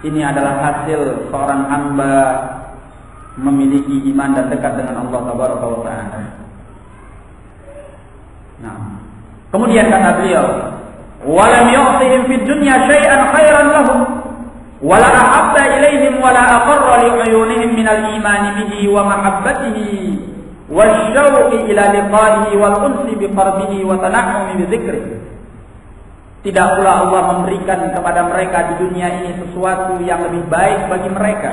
Ini adalah hasil seorang hamba memiliki iman dan dekat dengan Allah Tabaraka wa Ta'ala. Nah, kemudian kata beliau, "Walam yu'tihim fid dunya syai'an khairan lahum, wala ahabba ilaihim wala aqarra li'uyunihim minal iman bihi wa mahabbatihi wasyauqi ila liqa'ihi wal unsi bi qarbihi wa tanahumi bi dzikrihi." Tidak pula Allah memberikan kepada mereka di dunia ini sesuatu yang lebih baik bagi mereka,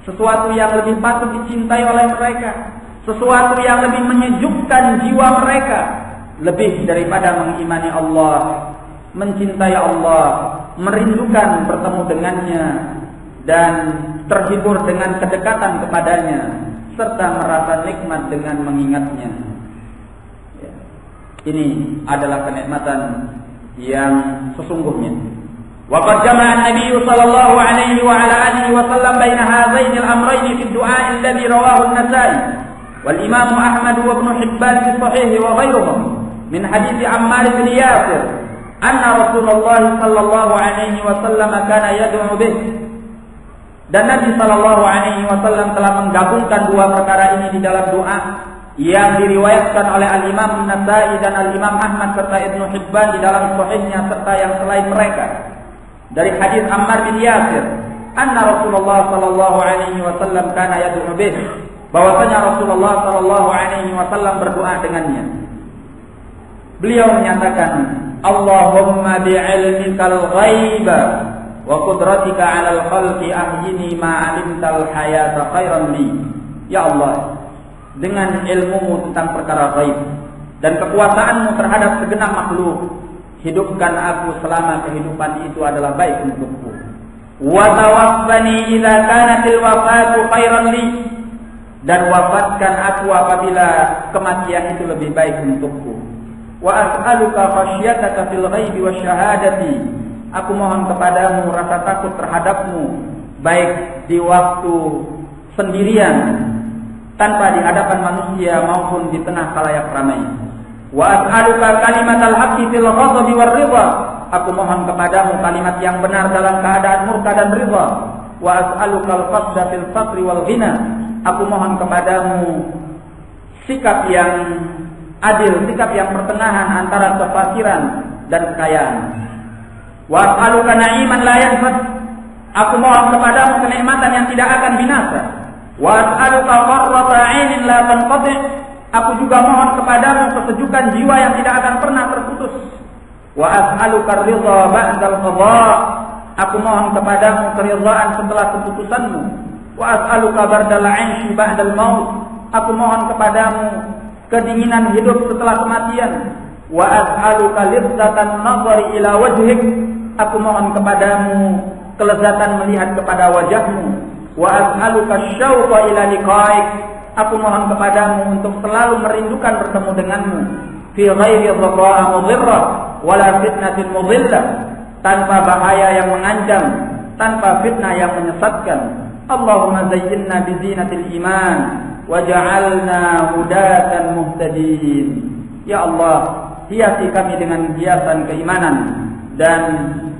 sesuatu yang lebih patut dicintai oleh mereka, sesuatu yang lebih menyejukkan jiwa mereka, lebih daripada mengimani Allah, mencintai Allah, merindukan bertemu dengannya, dan terhibur dengan kedekatan kepadanya, serta merasa nikmat dengan mengingatnya. Ya. Ini adalah kenikmatan yang sesungguhnya. Waqad jama'a an-nabiy sallallahu alaihi wa ala alihi wa sallam baina hadzain al-amrayn fi ad-du'a alladhi rawahu an-Nasa'i wal Imam Ahmad wa Ibn Hibban fi sahih wa ghayruhum min hadits Ammar bin Yasir anna Rasulullah sallallahu alaihi wa sallam kana yad'u bih. Dan Nabi sallallahu alaihi wasallam telah menggabungkan dua perkara ini di dalam doa yang diriwayatkan oleh Al-Imam An-Nasa'i dan Al-Imam Ahmad serta Ibnu Hibban di dalam sahihnya serta yang selain mereka. Dari hadis Ammar bin Yasir, anna Rasulullah sallallahu alaihi wasallam kana yad'u bih, bahwasanya Rasulullah sallallahu alaihi wasallam berdoa dengannya. Beliau menyatakan, Allahumma bi'ilmikal ghaiba wa qudratika 'alal khalqi ahyini ma 'alimtal hayata khairan li. Ya Allah, dengan ilmumu tentang perkara ghaib dan kekuasaanmu terhadap segenap makhluk, hidupkan aku selama kehidupan itu adalah baik untukku. Wa tawaffani idza kanatil wafatu khairan li, dan wafatkan aku apabila kematian itu lebih baik untukku. Wa as'aluka khasyataka fil ghaibi wasyahadati, aku mohon kepadamu rasa takut terhadapmu baik di waktu sendirian tanpa di hadapan manusia maupun di tengah khalayak ramai. Wa as'aluka kalimatal haqqi fil ghadabi war ridha, aku mohon kepadamu kalimat yang benar dalam keadaan murka dan ridha. wa as'aluka al-qasda fil faqri wal ghina. Aku mohon kepadamu sikap yang adil, sikap yang pertengahan antara kefakiran dan kekayaan. Wa as'aluka na'iman la yanfad. Aku mohon kepadamu kenikmatan yang tidak akan binasa. Wa as'aluka qarrata 'ainin la tanqati'. Aku juga mohon kepadamu kesejukan jiwa yang tidak akan pernah terputus. Wa as'aluka ridha ba'dal qada. Aku mohon kepadamu keridhaan setelah keputusanmu. Wa as'aluka bardal 'aishi ba'dal maut. Aku mohon kepadamu kedinginan hidup setelah kematian. Wa as'aluka lizzatan nazari ila wajhik. Aku mohon kepadamu kelezatan melihat kepada wajahmu. Wa as'aluka syauqa ila liqa'ik. Aku mohon kepadamu untuk selalu merindukan bertemu denganmu. Fi ghairi dharra'a mudhirrah wala fitnatin mudhillah. Tanpa bahaya yang mengancam, tanpa fitnah yang menyesatkan. Allahumma zayyinna bi zinatil iman waj'alna hudatan muhtadin. Ya Allah, hiasi kami dengan hiasan keimanan dan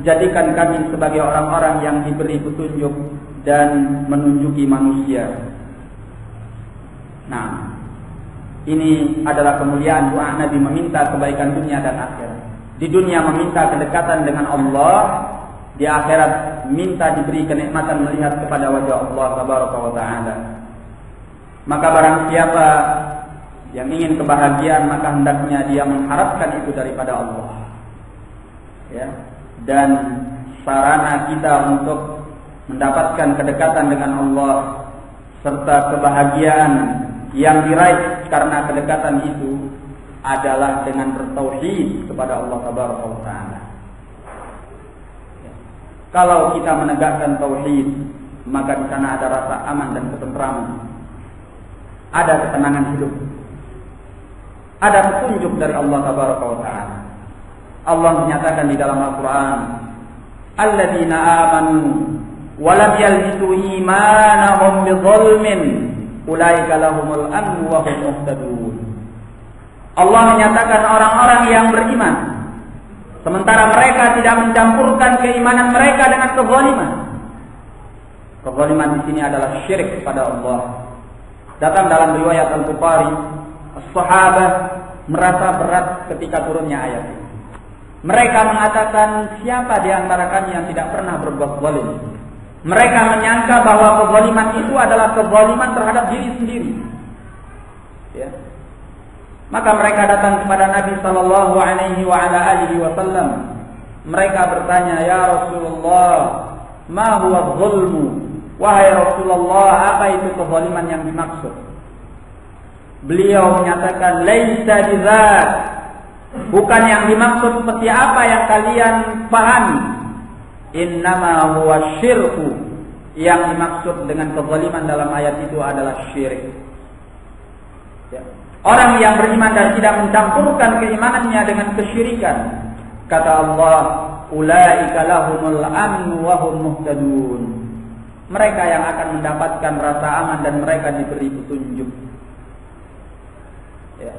jadikan kami sebagai orang-orang yang diberi petunjuk dan menunjuki manusia. Nah, ini adalah kemuliaan doa Nabi meminta kebaikan dunia dan akhirat. Di dunia meminta kedekatan dengan Allah, di akhirat minta diberi kenikmatan melihat kepada wajah Allah tabaraka wa taala. Maka barang siapa yang ingin kebahagiaan, maka hendaknya dia mengharapkan itu daripada Allah. Ya. Dan sarana kita untuk mendapatkan kedekatan dengan Allah serta kebahagiaan yang diraih karena kedekatan itu adalah dengan bertauhid kepada Allah tabaraka wa taala. Kalau kita menegakkan tauhid, maka di sana ada rasa aman dan ketentraman. Ada ketenangan hidup. Ada petunjuk dari Allah tabaraka wa taala. Allah menyatakan di dalam Al-Qur'an, "Alladzina amanu wa lam yalbisu imanahum bidzulmin, ulaika lahumul amnu wa hum muhtadun." Allah menyatakan orang-orang yang beriman, sementara mereka tidak mencampurkan keimanan mereka dengan kezaliman. Kezaliman di sini adalah syirik kepada Allah. Datang dalam riwayat Al-Bukhari, as-sahabah merasa berat ketika turunnya ayat ini. Mereka mengatakan, siapa di antara kami yang tidak pernah berbuat zalim? Mereka menyangka bahwa kezaliman itu adalah kezaliman terhadap diri sendiri. Ya. Maka mereka datang kepada Nabi sallallahu alaihi wasallam. Mereka bertanya, "Ya Rasulullah, ma huwa dzulmu?" Wahai Rasulullah, apa itu kezaliman yang dimaksud? Beliau menyatakan, "Laisa bidzat." Bukan yang dimaksud seperti apa yang kalian pahami. Innama huwa syirku. Yang dimaksud dengan kezaliman dalam ayat itu adalah syirik. Ya. Orang yang beriman dan tidak mencampurkan keimanannya dengan kesyirikan, kata Allah, ulaika lahumul amnu wa hum muhtadun. Mereka yang akan mendapatkan rasa aman dan mereka diberi petunjuk. Ya.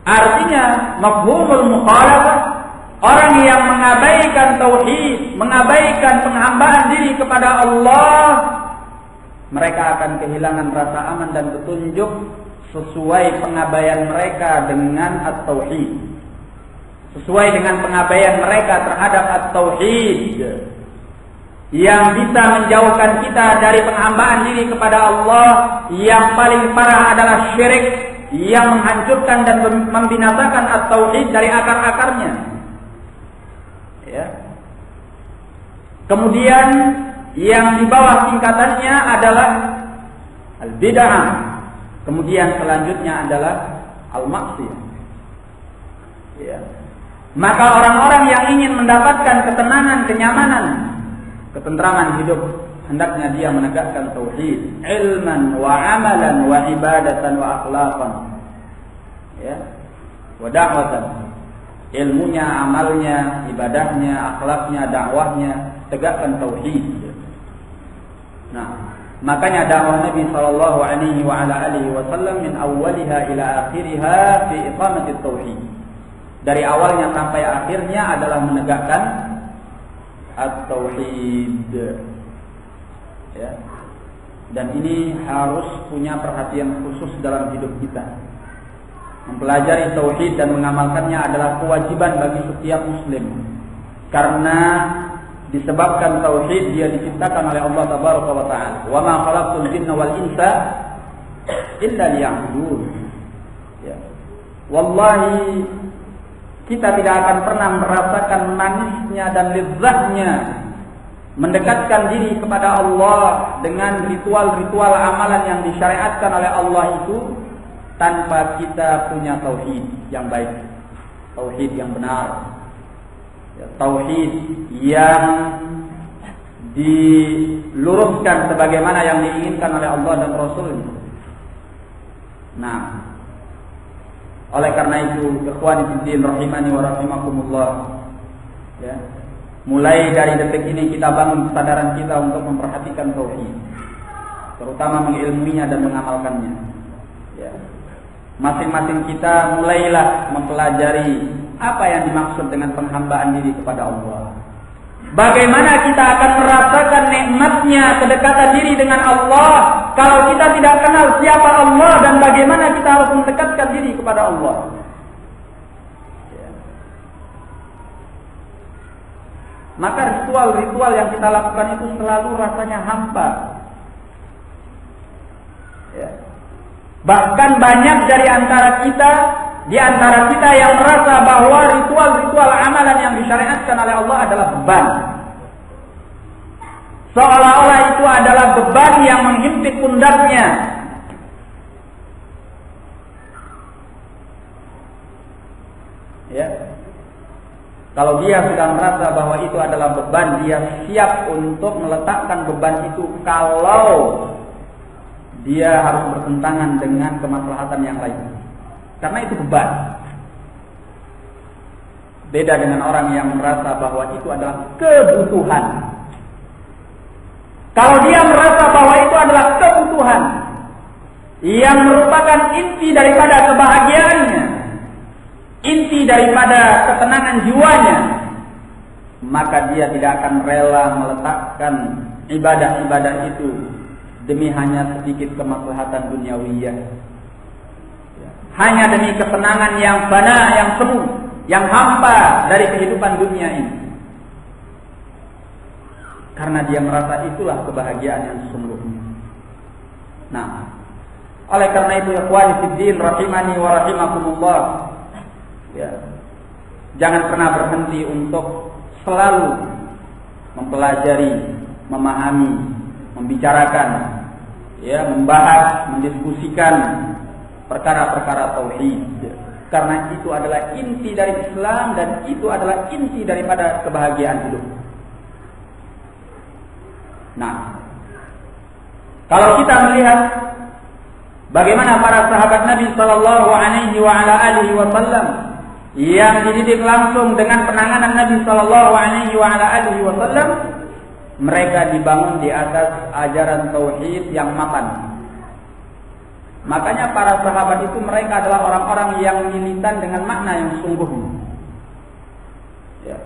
Artinya mafhumul mukhalafah, orang yang mengabaikan tauhid, mengabaikan penghambaan diri kepada Allah, mereka akan kehilangan rasa aman dan petunjuk sesuai pengabaian mereka dengan at-tauhid. Sesuai dengan pengabaian mereka terhadap at-tauhid yang bisa menjauhkan kita dari penghambaan diri kepada Allah. Yang paling parah adalah syirik yang menghancurkan dan membinasakan at-tauhid dari akar-akarnya. Ya. Kemudian yang di bawah tingkatannya adalah al-bid'ah. Kemudian selanjutnya adalah al-maksiyah. Ya. Maka orang-orang yang ingin mendapatkan ketenangan, kenyamanan, ketentraman hidup, hendaknya dia menegakkan tauhid, ilman wa amalan wa ibadatan wa akhlaqan. Ya. Wa da'watan. Ilmunya, amalnya, ibadahnya, akhlaknya, dakwahnya, tegakkan tauhid. Nah, makanya dakwah Nabi sallallahu alaihi wasallam min awwaliha ila akhiriha fi iqamati tauhid. Dari awalnya sampai akhirnya adalah menegakkan at-tauhid. Ya. Dan ini harus punya perhatian khusus dalam hidup kita. Mempelajari tauhid dan mengamalkannya adalah kewajiban bagi setiap muslim. Karena disebabkan tauhid dia diciptakan oleh Allah Tabaraka wa Ta'ala. Wa ma khalaqtul jinna wal insa illa liya'budun. Ya. Wallahi kita tidak akan pernah merasakan manisnya dan lezatnya mendekatkan diri kepada Allah dengan ritual-ritual amalan yang disyariatkan oleh Allah itu tanpa kita punya tauhid yang baik, tauhid yang benar, ya, tauhid yang diluruskan sebagaimana yang diinginkan oleh Allah dan Rasul-Nya. Nah, oleh karena itu, ikhwani fiddin rahimani wa rahimakumullah, ya, mulai dari detik ini kita bangun kesadaran kita untuk memperhatikan tauhid, terutama mengilmuinya dan mengamalkannya. Ya. Masing-masing kita mulailah mempelajari apa yang dimaksud dengan penghambaan diri kepada Allah. Bagaimana kita akan merasakan nikmatnya kedekatan diri dengan Allah kalau kita tidak kenal siapa Allah dan bagaimana kita harus mendekatkan diri kepada Allah. Ya. Maka ritual-ritual yang kita lakukan itu selalu rasanya hampa. Ya. Bahkan banyak dari antara kita yang merasa bahwa ritual-ritual amalan yang disyariatkan oleh Allah adalah beban. Seolah-olah itu adalah beban yang menghimpit pundaknya. Ya. Kalau dia sudah merasa bahwa itu adalah beban, dia siap untuk meletakkan beban itu kalau dia harus bertentangan dengan kemaslahatan yang lain. Karena itu beban. Beda dengan orang yang merasa bahwa itu adalah kebutuhan. Kalau dia merasa bahwa itu adalah kebutuhan yang merupakan inti daripada kebahagiaannya, inti daripada ketenangan jiwanya, maka dia tidak akan rela meletakkan ibadah-ibadah itu demi hanya sedikit kemaslahatan duniawiyah, hanya demi kesenangan yang fana, yang semu, yang hampa dari kehidupan dunia ini. Karena dia merasa itulah kebahagiaan yang sesungguhnya. Nah, oleh karena itu ikhwani fiddin rahimani wa rahimakumullah, ya, jangan pernah berhenti untuk selalu mempelajari, memahami, membicarakan, ya, membahas, mendiskusikan perkara-perkara tauhid. Karena itu adalah inti dari Islam dan itu adalah inti daripada kebahagiaan hidup. Nah, kalau kita melihat bagaimana para sahabat Nabi sallallahu alaihi wa ala alihi wasallam yang dididik langsung dengan penanganan Nabi sallallahu alaihi wa ala alihi wasallam, mereka dibangun di atas ajaran tauhid yang mapan. Makanya para sahabat itu mereka adalah orang-orang yang militan dengan makna yang sungguhnya. Ya.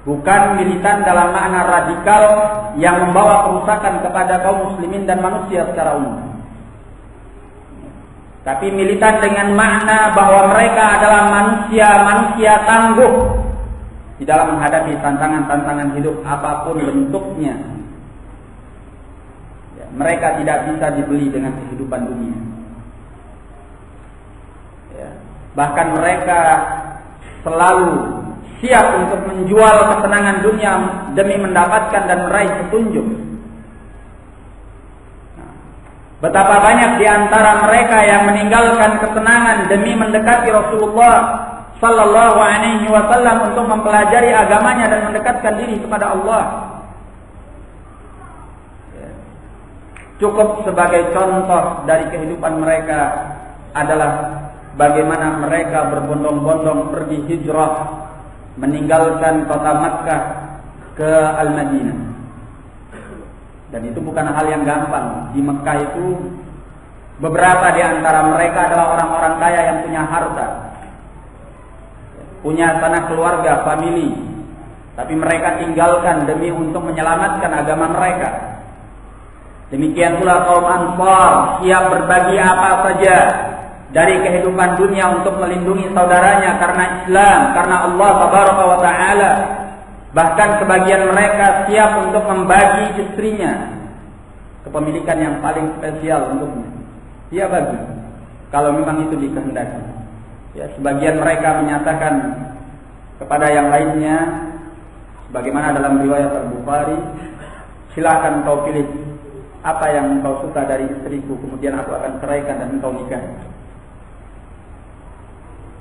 Bukan militan dalam makna radikal yang membawa kerusakan kepada kaum muslimin dan manusia secara umum. Tapi militan dengan makna bahwa mereka adalah manusia tangguh di dalam menghadapi tantangan-tantangan hidup apapun bentuknya. Ya, mereka tidak bisa dibeli dengan kehidupan dunia. Ya, bahkan mereka selalu siap untuk menjual kesenangan dunia demi mendapatkan dan meraih petunjuk. Nah, betapa banyak di antara mereka yang meninggalkan kesenangan demi mendekati Rasulullah sallallahu alaihi wasallam untuk mempelajari agamanya dan mendekatkan diri kepada Allah. Cukup sebagai contoh dari kehidupan mereka adalah bagaimana mereka berbondong-bondong pergi hijrah meninggalkan kota Makkah ke Al-Madinah. Dan itu bukan hal yang gampang. Di Makkah itu beberapa di antara mereka adalah orang-orang kaya yang punya harta, punya tanah keluarga, famili. Tapi mereka tinggalkan demi untuk menyelamatkan agama mereka. Demikian pula kaum Ansar siap berbagi apa saja dari kehidupan dunia untuk melindungi saudaranya karena Islam, karena Allah Tabaraka wa Ta'ala. Bahkan sebagian mereka siap untuk membagi istrinya, kepemilikan yang paling spesial untuknya. Dia bagi kalau memang itu dikehendaki. Ya, sebagian mereka menyatakan kepada yang lainnya, bagaimana dalam riwayat Al-Bukhari, silakan kau pilih apa yang engkau suka dari istriku, kemudian aku akan ceraikan dan engkau nikah.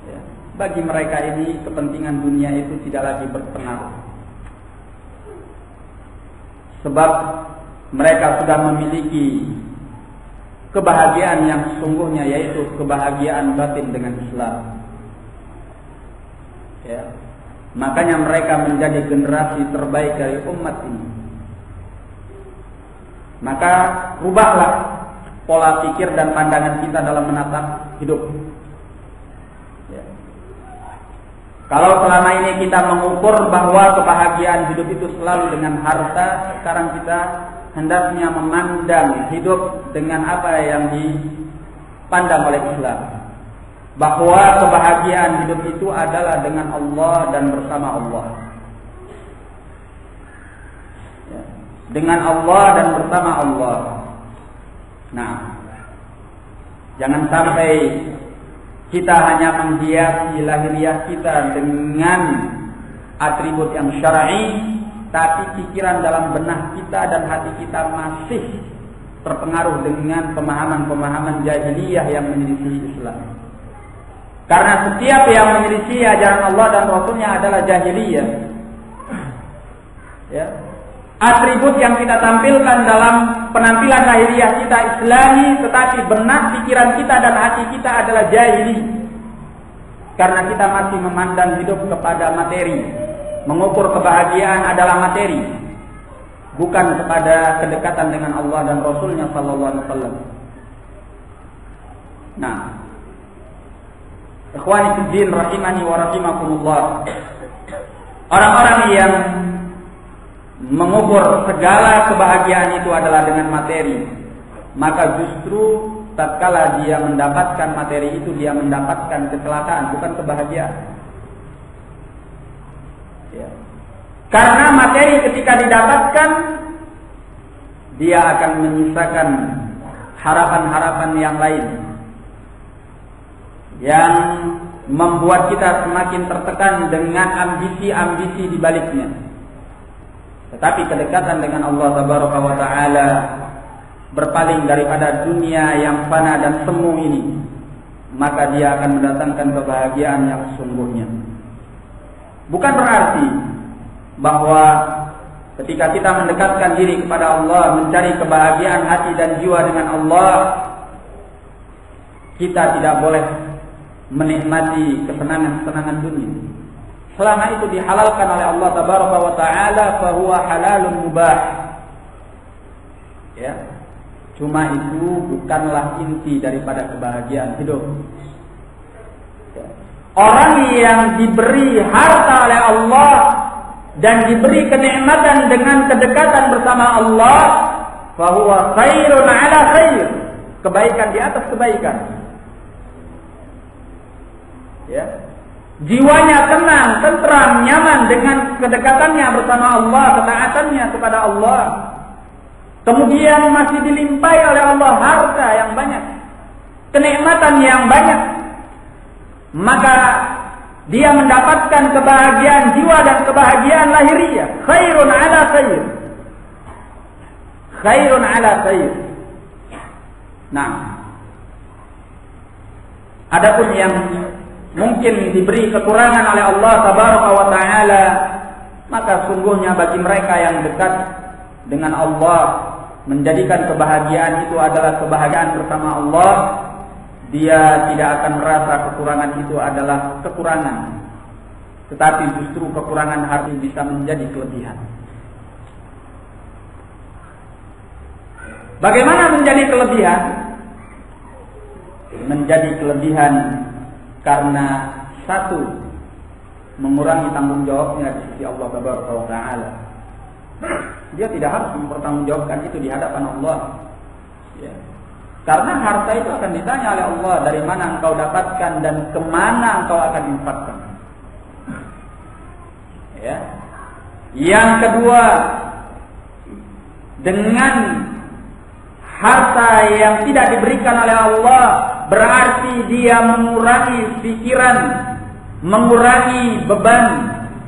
Ya. Bagi mereka ini kepentingan dunia itu tidak lagi berpengaruh, sebab mereka sudah memiliki kebahagiaan yang sesungguhnya, yaitu kebahagiaan batin dengan Islam. Ya. Makanya mereka menjadi generasi terbaik dari umat ini. Maka rubahlah pola pikir dan pandangan kita dalam menatap hidup. Ya. Kalau selama ini kita mengukur bahwa kebahagiaan hidup itu selalu dengan harta, sekarang kita hendaknya memandang hidup dengan apa yang dipandang oleh Islam. Bahwa kebahagiaan hidup itu adalah dengan Allah dan bersama Allah. Dengan Allah dan bersama Allah. Nah, jangan sampai kita hanya menghiasi lahiriah kita dengan atribut yang syar'i, tapi pikiran dalam benak kita dan hati kita masih terpengaruh dengan pemahaman-pemahaman jahiliyah yang menyelisih Islam. Karena setiap yang menyelisih ajaran Allah dan Rasulnya adalah jahiliyah. Ya. Atribut yang kita tampilkan dalam penampilan lahiriah kita Islami, tetapi benak pikiran kita dan hati kita adalah jahili. Karena kita masih memandang hidup kepada materi, mengukur kebahagiaan adalah materi, bukan kepada kedekatan dengan Allah dan Rasulnya sallallahu alaihi wasallam. Nah, ikhwani fiddin rahimani wa rahimakumullah, orang-orang yang mengukur segala kebahagiaan itu adalah dengan materi, maka justru tatkala dia mendapatkan materi itu, dia mendapatkan kecelakaan, bukan kebahagiaan. Ya. Karena materi ketika didapatkan, dia akan menyisakan harapan-harapan yang lain, yang membuat kita semakin tertekan dengan ambisi-ambisi di baliknya. Tetapi kedekatan dengan Allah Tabaraka wa Ta'ala, berpaling daripada dunia yang fana dan semu ini, maka dia akan mendatangkan kebahagiaan yang sesungguhnya. Bukan berarti bahwa ketika kita mendekatkan diri kepada Allah, mencari kebahagiaan hati dan jiwa dengan Allah, kita tidak boleh menikmati kesenangan-kesenangan dunia. Selama itu dihalalkan oleh Allah Tabaraka wa Ta'ala, fahuwa halalun mubah. Ya. Cuma itu bukanlah inti daripada kebahagiaan hidup. Ya. Orang yang diberi harta oleh Allah dan diberi kenikmatan dengan kedekatan bersama Allah, fahuwa khairun ala khair. Kebaikan di atas kebaikan. Ya. Jiwanya tenang, tentram, nyaman dengan kedekatannya bersama Allah, ketaatannya kepada Allah. Kemudian masih dilimpahi oleh Allah harta yang banyak, kenikmatan yang banyak. Maka dia mendapatkan kebahagiaan jiwa dan kebahagiaan lahiriah. Khairun ala khair. Khairun ala khair. Nah, adapun yang mungkin diberi kekurangan oleh Allah Tabaraka wa Ta'ala, maka sungguhnya bagi mereka yang dekat dengan Allah, menjadikan kebahagiaan itu adalah kebahagiaan bersama Allah, dia tidak akan merasa kekurangan itu adalah kekurangan, tetapi justru kekurangan hati bisa menjadi kelebihan. Bagaimana menjadi kelebihan? Menjadi kelebihan karena satu, mengurangi tanggung jawabnya di sisi Allah Taala. Dia tidak harus mempertanggungjawabkan itu di hadapan Allah. Ya. Karena harta itu akan ditanya oleh Allah, dari mana engkau dapatkan dan kemana engkau akan infakkan. Ya. Yang kedua, dengan harta yang tidak diberikan oleh Allah, berarti dia mengurangi pikiran, mengurangi beban,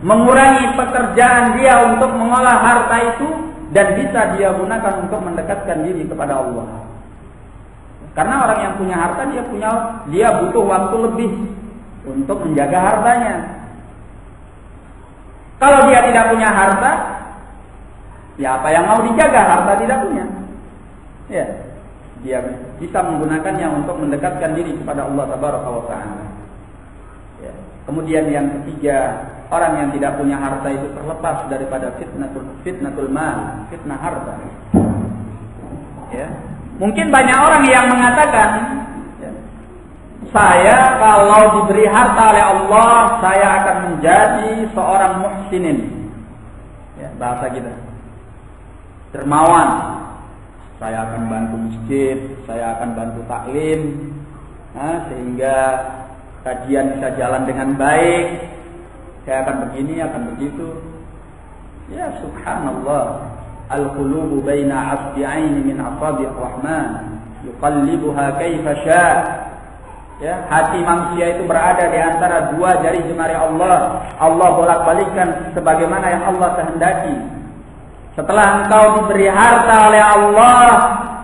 mengurangi pekerjaan dia untuk mengolah harta itu, dan bisa dia gunakan untuk mendekatkan diri kepada Allah. Karena orang yang punya harta, dia butuh waktu lebih untuk menjaga hartanya. Kalau dia tidak punya harta, ya apa yang mau dijaga? Harta tidak punya. Ya, dia bisa menggunakannya untuk mendekatkan diri kepada Allah Tabaraka wa Ta'ala. Ya. Kemudian yang ketiga, orang yang tidak punya harta itu terlepas daripada fitnatul mal, fitnah harta. Ya. Mungkin banyak orang yang mengatakan, ya, saya kalau diberi harta oleh Allah, saya akan menjadi seorang muhsinin. Ya, bahasa kita, dermawan. Saya akan bantu masjid, saya akan bantu taklim, sehingga kajian bisa jalan dengan baik. Saya akan begini, akan begitu. Ya subhanallah, al-qulubu baina asbi'aini min asabi' rahman, yuqallibuha kaifa syaa. Ya, hati manusia itu berada di antara dua jari jemari Allah. Allah bolak-balikkan sebagaimana yang Allah kehendaki. Setelah engkau diberi harta oleh Allah,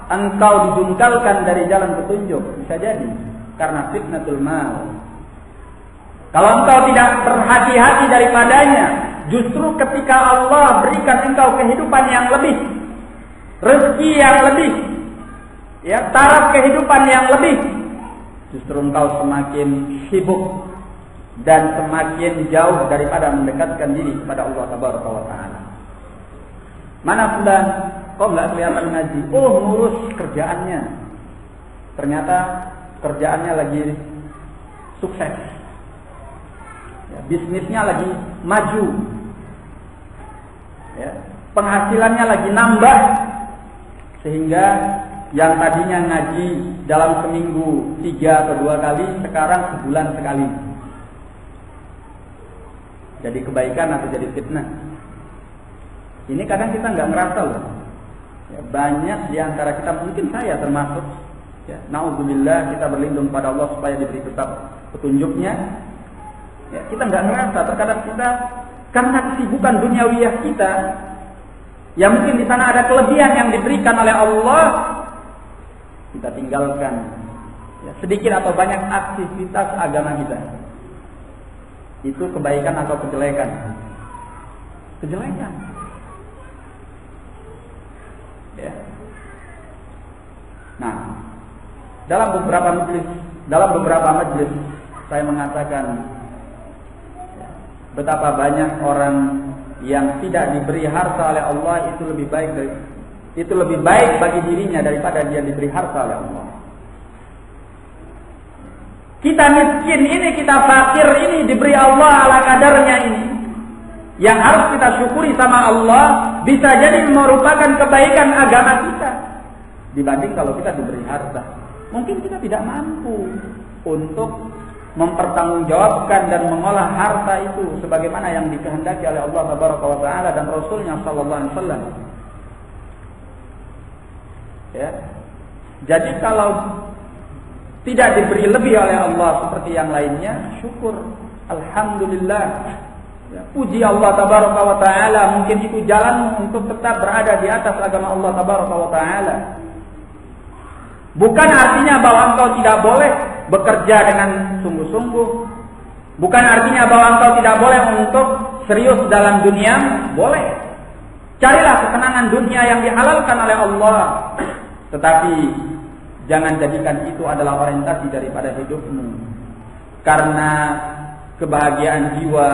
engkau dijungkalkan dari jalan petunjuk. Bisa jadi karena fitnatul mal. Kalau engkau tidak berhati-hati daripadanya, justru ketika Allah berikan engkau kehidupan yang lebih, rezeki yang lebih, ya, taraf kehidupan yang lebih, justru engkau semakin sibuk dan semakin jauh daripada mendekatkan diri kepada Allah Tabaraka wa Ta'ala. Mana fulan, kok nggak kelihatan ngaji? Oh, ngurus kerjaannya. Ternyata kerjaannya lagi sukses. Ya, bisnisnya lagi maju. Ya, penghasilannya lagi nambah. Sehingga yang tadinya ngaji dalam seminggu 3 atau 2 kali, sekarang sebulan sekali. Jadi kebaikan atau jadi fitnah? Ini kadang kita nggak ngerasa loh. Ya, banyak di antara kita, mungkin saya termasuk. Ya, naudzubillah, kita berlindung pada Allah supaya diberi tetap petunjuknya. Ya, kita nggak ngerasa. Terkadang kita karena kesibukan duniawiyah kita, ya mungkin di sana ada kelebihan yang diberikan oleh Allah, kita tinggalkan. Ya, sedikit atau banyak aktivitas agama kita. Itu kebaikan atau kejelekan? Kejelekan. Ya. Nah, dalam beberapa majelis saya mengatakan, ya, betapa banyak orang yang tidak diberi harta oleh Allah itu lebih baik bagi dirinya daripada dia diberi harta oleh Allah. Kita miskin ini, kita fakir ini diberi Allah ala kadarnya ini. Yang harus kita syukuri sama Allah, bisa jadi merupakan kebaikan agama kita dibanding kalau kita diberi harta. Mungkin kita tidak mampu untuk mempertanggungjawabkan dan mengolah harta itu sebagaimana yang dikehendaki oleh Allah Tabaraka wa Ta'ala dan Rasulnya sallallahu alaihi wasallam. Ya. Jadi kalau tidak diberi lebih oleh Allah seperti yang lainnya, syukur, alhamdulillah. Ya, puji Allah Tabaraka wa Ta'ala. Mungkin itu jalan untuk tetap berada di atas agama Allah Tabaraka wa Ta'ala. Bukan artinya bahwa engkau tidak boleh bekerja dengan sungguh-sungguh. Bukan artinya bahwa engkau tidak boleh untuk serius dalam dunia. Boleh. Carilah kesenangan dunia yang dihalalkan oleh Allah. Tetapi jangan jadikan itu adalah orientasi daripada hidupmu. Karena kebahagiaan jiwa,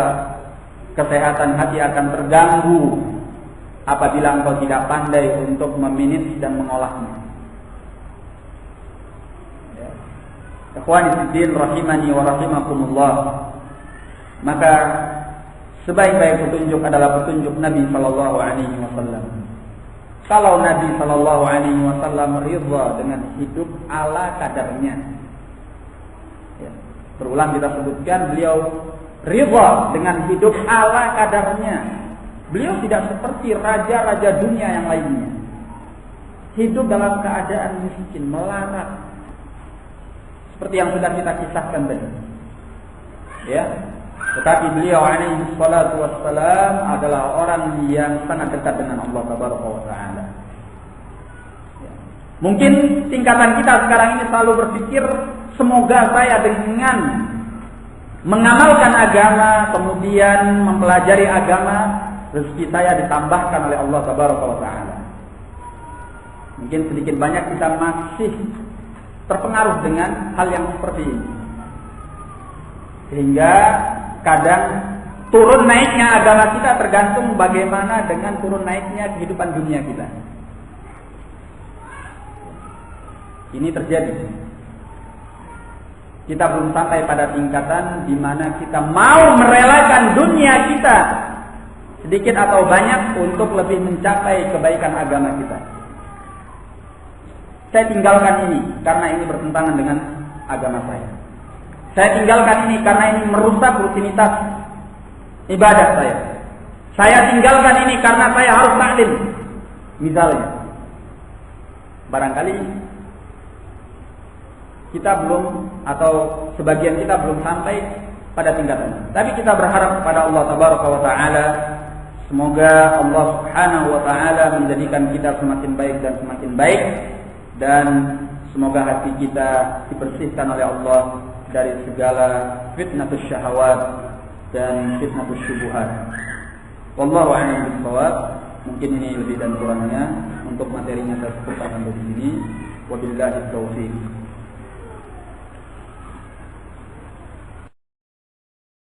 kesehatan hati akan terganggu apabila engkau tidak pandai untuk memanage dan mengolahnya. Ya. Ikhwani fiddin rahimani wa rahimakumullah. Maka sebaik-baik petunjuk adalah petunjuk Nabi sallallahu alaihi wasallam. Kalau Nabi sallallahu alaihi wasallam ridha dengan hidup ala kadarnya. Ya, berulang kita sebutkan beliau ridha dengan hidup ala kadarnya. Beliau tidak seperti raja-raja dunia yang lainnya. Hidup dalam keadaan miskin, melarat. Seperti yang sudah kita kisahkan tadi. Ya. Tetapi beliau alaihi salatu wassalam adalah orang yang sangat dekat dengan Allah tabaraka wa taala. Ya. Mungkin tingkatan kita sekarang ini selalu berpikir, semoga saya dengan mengamalkan agama, kemudian mempelajari agama, rezeki saya ditambahkan oleh Allah tabaraka wa taala. Mungkin sedikit banyak kita masih terpengaruh dengan hal yang seperti ini. Sehingga kadang turun naiknya agama kita tergantung bagaimana dengan turun naiknya kehidupan dunia kita. Ini terjadi. Kita belum sampai pada tingkatan di mana kita mau merelakan dunia kita sedikit atau banyak untuk lebih mencapai kebaikan agama kita. Saya tinggalkan ini karena ini bertentangan dengan agama saya. Saya tinggalkan ini karena ini merusak rutinitas ibadah saya. Saya tinggalkan ini karena saya harus taklim. Misalnya. Barangkali kita belum, atau sebagian kita belum sampai pada tingkatan. Tapi kita berharap kepada Allah tabaraka wa taala, semoga Allah subhanahu wa taala menjadikan kita semakin baik dan semakin baik, dan semoga hati kita dibersihkan oleh Allah dari segala fitnatus syahwat dan fitnatus syubuhat. Wallahu a'lam bishawab. Mungkin ini lebih dan kurangnya. Untuk materinya saya cukupkan sampai di sini. Wabillahi taufiq.